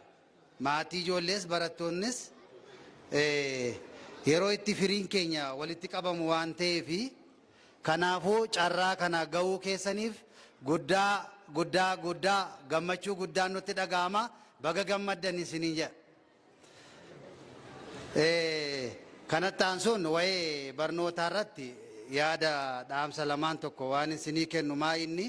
Speaker 9: Maatii ijoollees barattoonnis yeroo itti firiin keenya walitti qabamu waan ta'eef kanaafuu carraa kana ga'uu keessaniif guddaa gammachuu guddaan nutti dhaga'ama. Baga gammaddan isiniin jedha. Kanatti aansuun waa'ee barnootaa irratti yaada dhaamsa lamaan tokko waan isinii kennu maa inni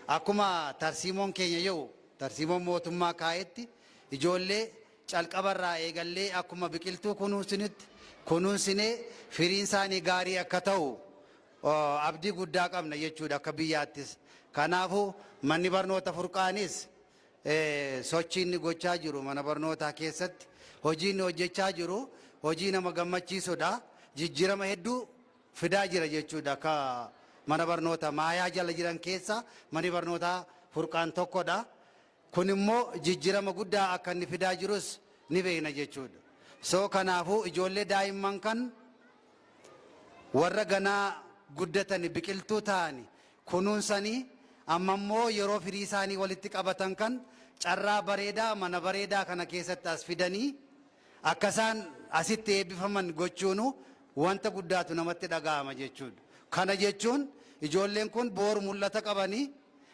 Speaker 9: akkuma tarsiimoon keenya jedhu tarsiimoon mootummaa kaa'etti ijoollee calqabarraa eegallee akkuma biqiltuu kunuunsinitti kunuunsinee firiin isaanii gaarii akka ta'u abdii guddaa qabna jechuudha akka biyyaattis. Kanaafuu manni barnoota Furqaanis sochiin gochaa jiru mana barnootaa keessatti hojiin hojjechaa jiru hojii nama gammachiisudha. Jijjiirama hedduu fidaa jira jechuudha ka mana barnoota maayaa jala jiran keessa manni barnootaa Furqaan tokkodha. Kun immoo jijjiirama guddaa akka inni fidaa jirus ni beekna jechuudha. So kanaafuu ijoollee daa'imman kan warra ganaa guddatanii biqiltuu ta'anii kunuunsanii amma immoo yeroo firii isaanii walitti qabatan kan carraa bareedaa mana bareedaa kana keessatti as fidanii akka isaan asitti eebbifaman gochuunu wanta guddaatu namatti dhaga'ama jechuudha. Kana jechuun ijoolleen kun boor mul'ata qabanii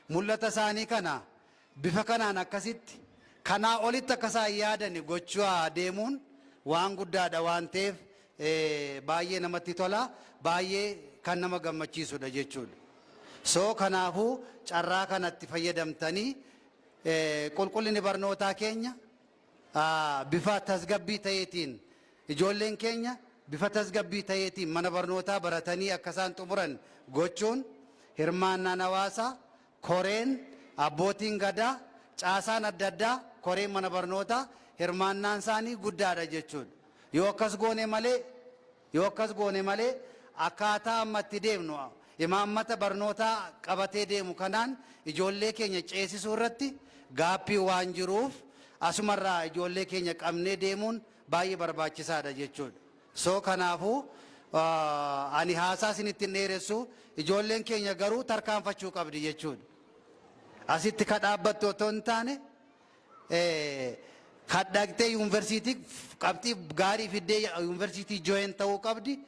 Speaker 9: mul'ata isaanii kana bifa kanaan akkasitti kanaa olitti akka isaan yaadani gochuu deemuun waan guddaadha waan ta'eef baay'ee namatti tola baay'ee kan nama gammachiisudha jechuudha. So kanaafuu carraa kanatti fayyadamtanii qulqullinni barnootaa keenya bifa tasgabbii ta'eetiin ijoolleen keenya bifa tasgabbii ta'eetiin mana barnootaa baratanii akka isaan xumuran gochuun hirmaannaan hawaasaa koreen abbootiin gadaa caasaan adda addaa koreen mana barnootaa hirmaannaan isaanii guddaadha jechuudha. Yoo akkas goone malee akkaataa ammatti deemnu imaammata barnootaa qabatee deemu kanaan ijoollee keenya ceesisuu irratti gaappii waan jiruuf asumarraa ijoollee keenya qabnee deemuun baay'ee barbaachisaadha jechuudha. So kanaafuu ani haasaa isinitti hin dheeressu ijoolleen keenya garuu tarkaanfachuu qabdi jechuudha. Asitti ka dhaabbattu otoo hin taane ka dhaqxee yuunivarsiitii qabxii gaarii fiddee yuunivarsiitii jooyin ta'uu qabdi.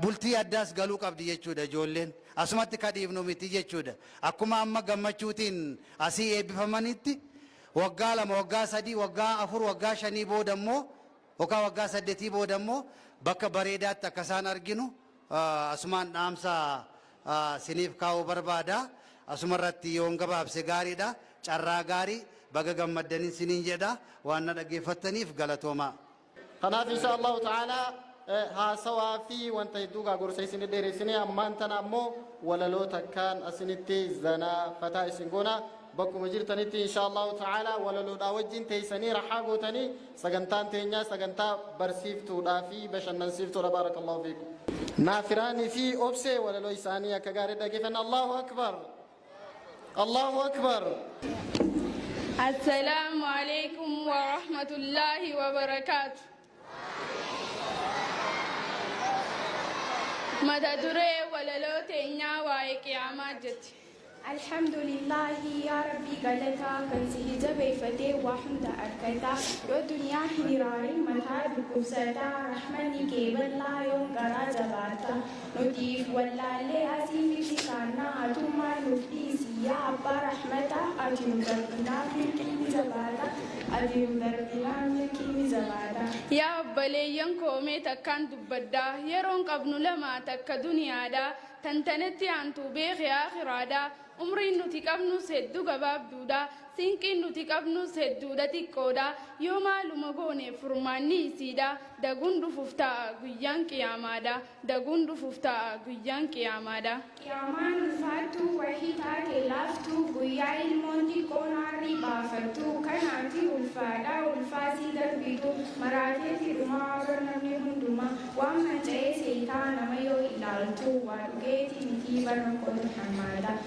Speaker 9: Bultii addaas galuu qabdi jechuudha ijoolleen. Asumatti ka dhiifnu miti jechuudha. Akkuma amma gammachuutiin asii eebbifamanitti waggaa 2 waggaa 3 waggaa 4 waggaa 5 booda immoo yookaan waggaa 8 booda immoo bakka bareedaatti akka isaan arginu asumaan dhaamsa siniif kaa'uu barbaada. Asumarratti yoon gabaabse gaariidha. Carraa gaarii baga gammaddanii siniin jedha waan na dhaggeeffattaniif galatoomaa.
Speaker 8: Kanaaf insha Allahu ta'ala haasawaa fi wanta hedduu gorsa isin dheeressinee ammaan tana ammoo walaloota kan asinitti zanaa fataa isin goona bakkuma jirtanitti insha Allahu ta'ala walaloodhaa wajjin teessanii rahaa gootanii sagantaan teenya sagantaa barsiiftuudhaa fi bashannansiiftuudha. Baarakallahu fiikum. Naafiraanii fi obsee walaloo isaanii akka gaarii dhaggeeffan. Allahu akbar. Allahu akbar.
Speaker 10: Assalaamu alaykum wa rahmatullahi wa barakaatuh. Mata duree walaloo teenyaa waa'ee qiyaamaa jetti.
Speaker 6: Alhamdulillahi yaa rabbii galataa kan si jabeeffatee waa hunda argataa yoo duniyaa hin iraarin mataa dhukkubsataa rahmanni kee bal'aa yoo garaa jabaata nutiif wallaallee asii fi kaannaa atummaa nuuf dhiisi yaa abbaa rahmataa ati nu darbinaaf milkii jabaata ati nu darbinaaf milkii jabaata.
Speaker 10: Yaa obboleeyyan koomee takkaan dubbaddaa yeroon qabnu lamaa takka duniyaadhaa tantanetti aantuu beekee akhiraadhaa. Umriin nuti qabnus hedduu gabaabduudha sinqiin nuti qabnus hedduudha xiqqoodha yoo maaluma goone furmaanni isiidha daguun dhufuuf ta'a guyyaan qiyaamaadha daguun dhufuuf ta'a guyyaan qiyaamaadha.
Speaker 6: Qiyaamaan ulfaattuu wahii taatee laaftuu guyyaa ilmoon xiqqoon harrii baafattuu kanaati ulfaadha ulfaasii darbitu maraateetti dhumaa warra namni hundumaa waan manca'ee seetaa nama yoo ilaaltu waa dhugeetii miti barra qotu hammaadha.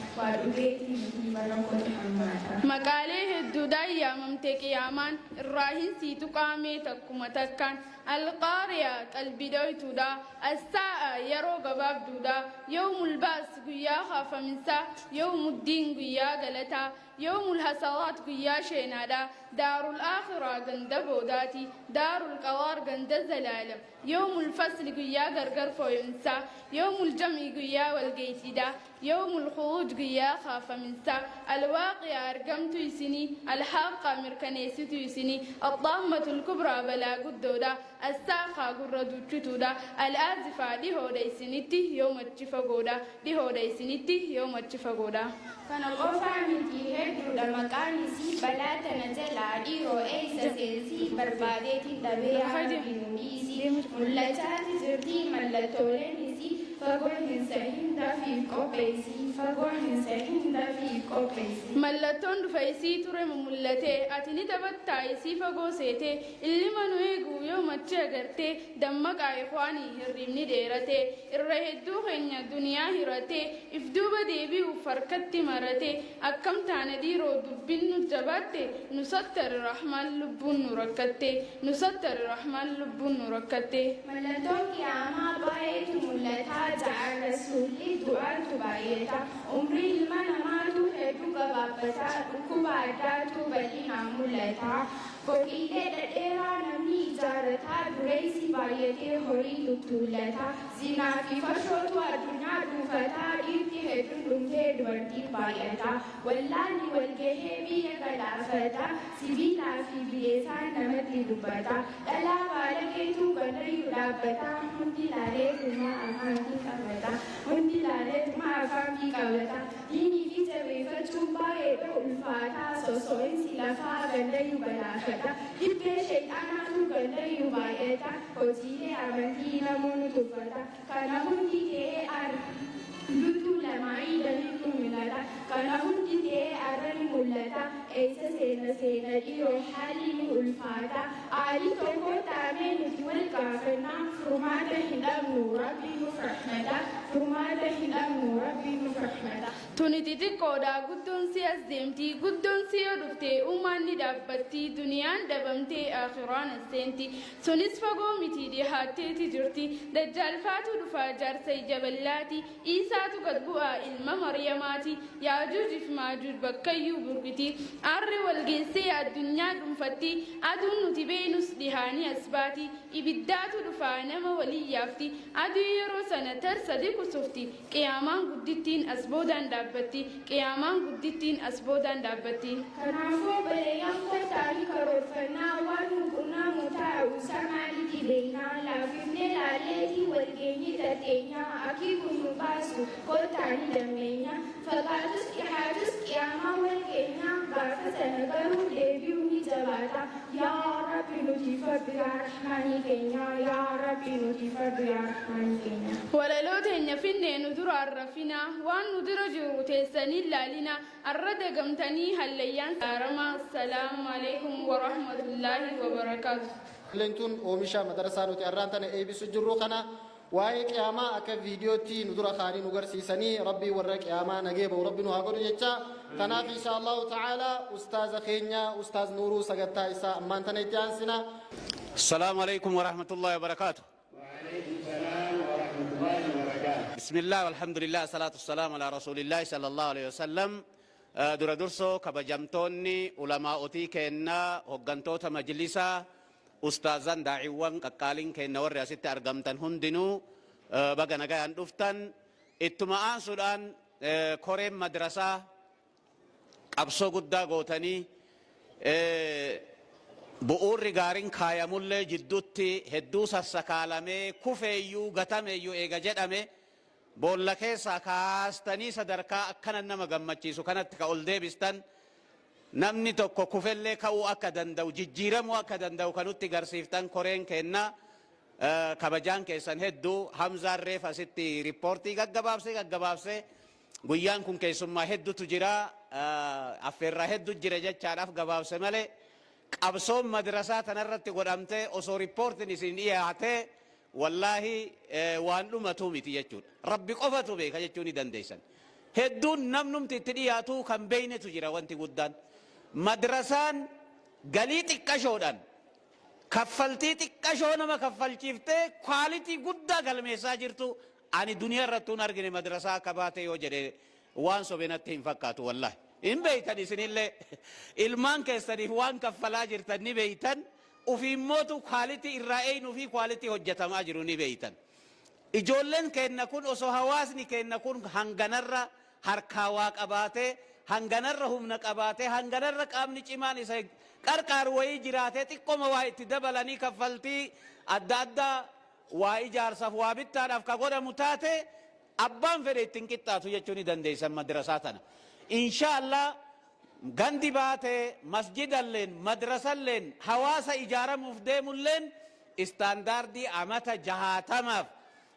Speaker 10: Maqaalee hedduudhaan yaamamte qiyaamaan irraa hin siitu qaamee takkuma takkaan alqaariyaa qalbii dhoytuudha assaa'a yeroo gabaabduudha yawmul baas guyyaa haafaminsaa yawmuddiin guyyaa galataa yawmul hasawaat guyyaa sheenaadha daarul aakhiraa ganda boodaati daarul qawaar ganda zalaalam yawmul fasli guyyaa gargar fooyinsaa yawmul jam'i guyyaa walgeeti سدا يوم الخروج قيا خاف من سا الواقع أرقمت يسني الحاقة مركنيست يسني الضامة الكبرى بلا قدودا الساقة قرد وشتودا الآزفة دي هو ديسنتي يوم التفقودا دي هو ديسنتي يوم التفقودا
Speaker 6: كان الغرفة من تيهد لمكان سي بلا تنزل عدي رؤيس سيسي بربادة دبيعة بنونيسي ملتات زردي ملتولين سي فقوهن سهين في قبيسي فقوهن سهين في قبيسي
Speaker 10: ملتون دفايسي ترم ملتي أتني تبتايسي فقو سيتي اللي منو يقو يوم اتشاقرتي دمك إخواني هرمني ديرتي الرهدو خينيا دنيا هرتي افدوبة ديبي وفركتي مرتي أكم تانديرو دبين جباتي نسطر الرحمن لبون نركتي نسطر الرحمن لبون نركتي
Speaker 6: ملتون كياما بايت ملتا جعل رسولي دعاء تبايتا عمري المنا ما تهدو قبابتا وكباتا تبلينا ملتا فوقيدة الإيرا نمني جارتا دريسي بايتي هوري تبتولتا زنا في فشوت ودنا دوفتا إيتي هدو دمتي دوردي بايتا واللاني والجهبي يقلافتا سبيلا في بيسان نمتي دبتا للا بالكيتو قدري رابتا هندي لاليكما أفانتي كبتا هندي لاليكما أفانتي كبتا ديني في زويفة بايتو الفاتا سوسوين سلافا قدري بلافتا إبقى شيطانا قدري بايتا وزيري أمنتي نمون تفتا كان هندي تي لuttu lamai dalitu milata kana hundi te arran mulata aisa sena diro halini ulfata ali toko tame nuti wal kafena furmata hidam nurabbi mufrahmata furmata hidam nurabbi mufrahmata
Speaker 10: tunititi koda guddon si azemti guddon si odufte umani dabbatti duniyaan dabamte akhiran senti sunis fago miti di hatte jirti dajjal fatu dufa jarsay jaballati isaatu qad bu'a ilma maryamaati yaajuuj fi maajuuj bakkayyuu burqiti arri walgeessee addunyaa dhuunfatti aduun nuti beenus dhihaanii asbaati ibiddaatu dhufaa nama walii yaafti aduu yeroo sana tarsadi kusufti qiyaamaan guddittiin as boodaan dhaabbatti qiyaamaan guddittiin as boodaan dhaabbatti
Speaker 6: kanaafuu baleeyyan kottaanii karoorfannaa waan nuqurnaa mutaa'u samaalitti beeynaa laafifnee laaleetii walgeenyii tatteenyaa akii kun nu baasu kottaanii dammeenya fagaatus dhihaatus qiyaamaa walgeenyaa gaafa sana garuu deebi'uu ni jabaata yaa rabbi nuti fadhu yaa rahmaanii keenya yaa rabbi nuti fadhu yaa rahmaanii keenya
Speaker 10: walaloo teenya finnee nu dura arrafina waan nu dura jiru teessanii ilaalina arra dagamtanii hallayyaan saaramaa assalaamu alaikum warahmatullaahi wabarakaatu
Speaker 8: lentun oomisha madarasaa nuti arraan tana eebisu jirru kana waa'ee qiyaamaa akka viidiyootti nu dura kaanii nu garsiisanii rabbii warra qiyaamaa nagee ba'u rabbi nu haa godhu jecha kanaaf insha allahu ta'ala ustaaza keenya ustaaz nuuruu sagattaa isaa ammaan tana itti aansina.
Speaker 11: السلام عليكم ورحمة الله وبركاته.
Speaker 12: وعليكم السلام ورحمة الله وبركاته.
Speaker 11: بسم الله والحمد لله صلاة والسلام على رسول الله صلى الله عليه وسلم. درا درسو كبجمتوني علماء أتي كنا هجنتوتا مجلسا أستاذان داعيوان كقالين كنا ورئاسة أرقامتن هندنو بقى نجاي أندفتن اتماعان سودان كوريم مدرسة أبسو قدا قوتني bu'uurri gaariin kaayamullee jidduutti hedduu sassakaalamee kufeeyyuu gatameeyyuu eega jedhame boolla keessaa kaastanii sadarkaa akkana nama gammachiisu kanatti ka ol deebistan namni tokko kufellee ka'uu akka danda'u jijjiiramuu akka danda'u kanutti garsiiftan koreen kenna kabajaan keessan hedduu Hamzaan reef asitti riippoortii gaggabaabsee guyyaan kun keessummaa hedduutu jira affeerraa hedduu jira jechaadhaaf gabaabse malee qabsoon madrasaa tanarratti godhamte osoo riippoortiin isin dhiyaate wallaahi waan dhumatu miti jechuudha rabbi qofatu beeka jechuu ni dandeessan hedduun namnumti itti dhiyaatu kan beeynetu jira wanti guddaan madrasaan galii xiqqashoodhaan kaffaltii xiqqashoo nama kaffalchiiftee kwaalitii guddaa galmeessaa jirtu ani duniyaa irrattuun argine madrasaa akka baate yoo jedhe waan sobenatti hin fakkaatu wallaahi in beeytan isinillee ilmaan keessaniif waan kaffalaa jirtan ni beeytan ufiimmootu kwaalitii irraa eeyinuu fi kwaalitii hojjetamaa jiru ni beeytan ijoolleen keenna kun osoo hawaasni keenna kun hanganarra harkaa waa qabaatee hanganarra humna qabaatee hanganarra qaamni cimaan isa qarqaaru wayii jiraatee xiqqoma waa itti dabalanii kaffaltii adda addaa waa ijaarsaaf waa bittaadhaaf ka godhamu taate abbaan fedhe ittiin qixxaatu jechuu ni dandeessan madrasaa tana. Inshaallah gandi baatee masjidalleen madrasalleen hawaasa ijaaramuuf deemulleen istaandaardii amata 60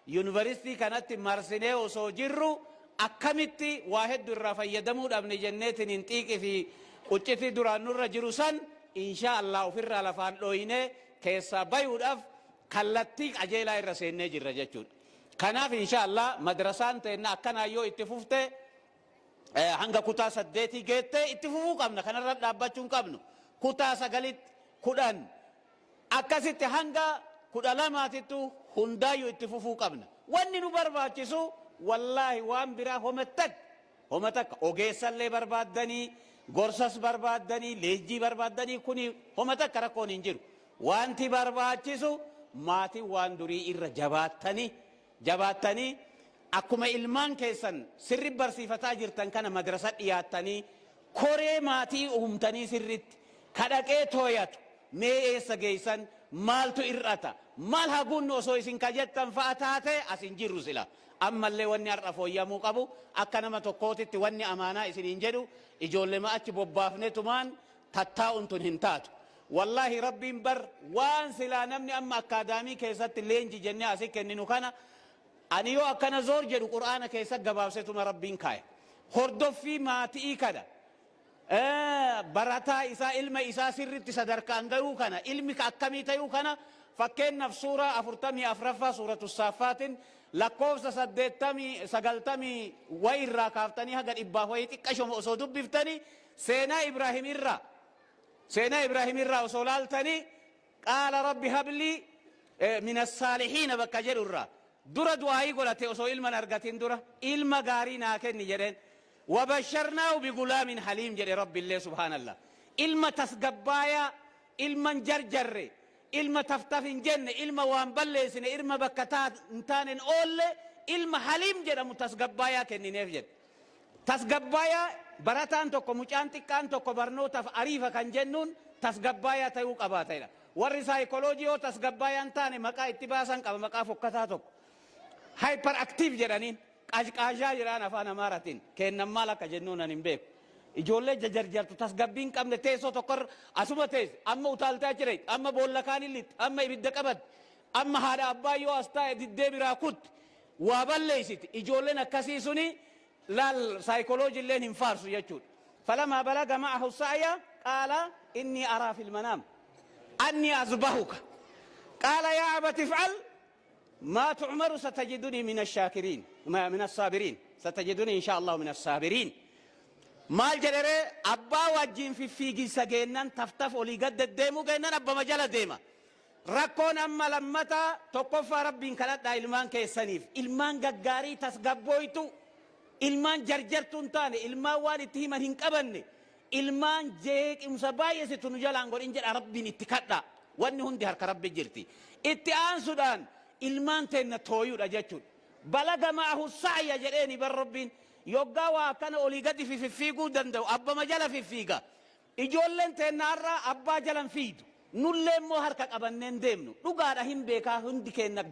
Speaker 11: yuunivarsiitii kanatti marsinee osoo jirru akkamitti waa hedduu irraa fayyadamuu dhabne jenneetiin hin xiiqii fi quccitii duraan nurra jiru san inshaallah ofirraa lafaan dhooyinee keessaa bayuudhaaf kallattii qajeelaa irra seennee jirra jechuudha. Kanaaf inshaallah madrasaan teenna akkanaa yoo itti fufte hanga kutaa 8 geettee itti fufuu qabna kanarra dhaabbachuu hin qabnu. Kutaa 9 10 akkasitti hanga 12 hundaayyuu itti fufuu qabna. Wanni nu barbaachisu wallaahi waan biraa homa takka ogeessallee barbaaddanii gorsas barbaaddanii leenjii barbaaddanii kuni homa takka rakkoon hin jiru. Wanti barbaachisu maatii waan durii irra jabaattanii akkuma ilmaan keessan sirri barsiifataa jirtan kana madrasa dhiyaattanii koree maatii uumtanii sirritti kadhaqee tooyatu mee eessa geessan maaltu irrata maal haguunnu osoo isin kajettan fa'a taate asin jirru sila ammallee wanni har'a fooyyamuu qabu akka nama tokkootitti wanni amaanaa isiniin jedhu ijoollee achi bobbaafnetumaan tattaa'uun tun hin taatu. Wallahi rabbiin bar waan silaa namni amma akkaadaamii keessatti leenji jennee asii kenninu kana ani yoo akkana zoor jedhu qur'aana keessa gabaabsetuma rabbiin kaaya. Hordoffii maatii kana barataa isaa ilma isaa sirritti sadarkaan gahuu kana ilmi akkamii ta'uu kana fakkeenyaaf suuraa 44ffaa suuratu saaffaatiin lakkoofsa 90 way irraa kaaftanii haga 100 wayii xiqqashoma osoo dubbiftanii seenaa Ibraahim irraa osoo laaltanii qaala rabbi hablii min as-saalihiina bakka jedhu irraa dura du'aayii godhate osoo ilman argatin dura ilma gaarii naa kenni jedheen وبشرناه بغلام حليم جل رب الله سبحان الله علم تسقبايا علم جرجر علم تفتفن جنة علم وان بلسن علم بكتات انتان اول علم حليم جل متسقبايا كني نفجد تسقبايا براتان توكو مچانتي كان توكو برنوتا عريفة كان جنون تسقبايا تيوك اباتينا وري سايكولوجيو تسقبايا انتان مقا اتباسا كما مقا فكتاتوك هايبر اكتيف جرانين قاجا جران افانا مارتين كن مالك جنون نمبيك ijoollee jajarjartu tasgabbiin qabne teessoo tokkor asuma tees amma utaaltaa jireet amma boollakaan illit amma ibidda qabad amma haadha abbaa yoo as taa'e diddee biraa kut waa balleessiti ijoolleen akkasii suni laal saayikoloojilleen hin faarsu jechuudha. فلما بلغ معه السعي قال إني أرى في المنام أني أذبحك قال يا أبت افعل ما تعمر ستجدني من الشاكرين من الصابرين ستجدني إن شاء الله من الصابرين maal jedhere abbaa wajjin fiffiigisa geennan taftaf olii gadda deemu geennan abba majala deema rakkoon amma lammata tokkoffaa rabbiin kadhadhaa ilmaan keessaniif ilmaan gaggaarii tasgabbooytu ilmaan jarjartuun taane ilmaan waan itti himan hin qabanne ilmaan jeeqimsa baay'eesitu nu jalaan godhin jedha rabbiin itti kadhaa wanni hundi harka rabbi jirti itti aansuudhaan ilmaan teenna tooyuudha jechuudha balaga ma'ahu sa'ya jedheeni bar rabbiin yoggaa waa kana olii gadi fiffiiguu danda'u abba majala fiffiiga ijoolleen teennaarraa abbaa jalan fiidu nullee immoo harka qabanneen deemnu dhugaadha hin beekaa hundi keenna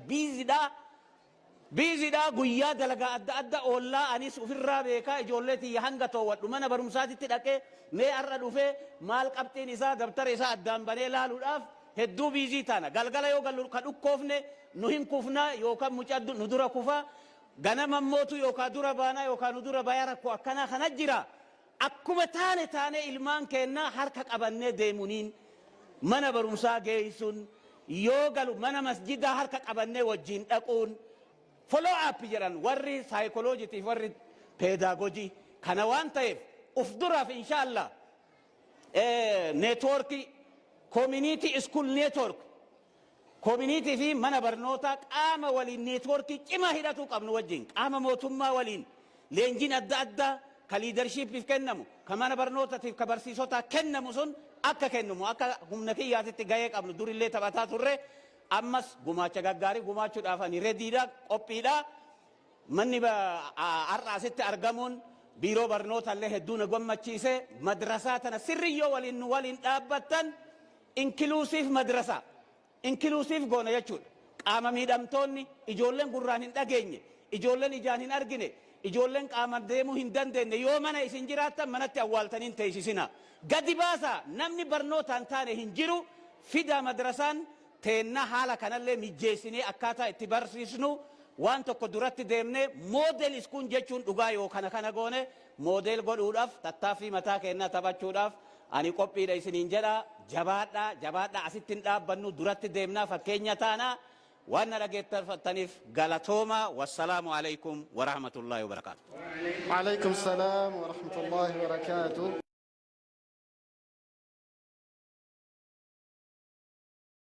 Speaker 11: biizidhaa guyyaa dalagaa adda adda oollaa anis ofirraa beekaa ijoollee tiyya hanga toowwadhu mana barumsaatitti dhaqee mee har'a dhufee maal qabxiin isaa dabtara isaa addaan banee laaluudhaaf hedduu biizii taana galgala yoo gallu ka dhukkoofne nu hin kufnaa yookaan mucaddu nu dura kufaa ganama mootu yookaan dura baanaa yookaan dura bayaa rakkoo akkanaa kana jira akkuma taane ilmaan keenna harka qabannee deemuniin mana barumsaa geessuun yoo galu mana masjidaa harka qabannee wajjin dhaquun follow up jedhan warri saayikoloojitiif warri peedaagojii kana waan ta'eef uf duraaf inshaallah neetwoorkii community school network community fi mana barnoota qaama waliin networkii cima hidhatu qabnu wajjin qaama mootummaa waliin leenjiin adda addaa ka leadershipiif kennamu ka mana barnootaatiif ka barsiisota kennamu sun akka kennamu akka humna kiyyaatitti gahee qabnu durillee taphataa turre ammas gumaacha gaggaarii gumaachuudhaaf ani rediidha qophiidha manni har'a asitti argamuun biiroo barnoota illee hedduu na gammachiise madrasaa tana sirriyyoo waliin nu waliin dhaabbattan inklusiif madrasaa inklusiif goona jechuudha qaama miidhamtoonni ijoolleen gurraan hin dhageenye ijoolleen ijaan hin argine ijoolleen qaama deemuu hin dandeenye yoo mana isin jiraattan manatti awwaaltaniin teessisina gadi baasa namni barnootaan taane hin jiru fida madrasaan teenna haala kanallee mijeessinee akkaataa itti barsiisnu waan tokko duratti deemne moodel iskun jechuun dhugaa yoo kana goone moodel godhuudhaaf tattaaffii mataa keenyaa taphachuudhaaf ani qophiidha isiniin jedha jabaadha asittiin dhaabbannu duratti deemnaa fakkeenya taana waan na dhageeffattaniif galatooma wassalaamu alaikum wa rahmatullahi wa barakaatuh.
Speaker 8: Wa alaikum salaam wa rahmatullahi wa barakatuh.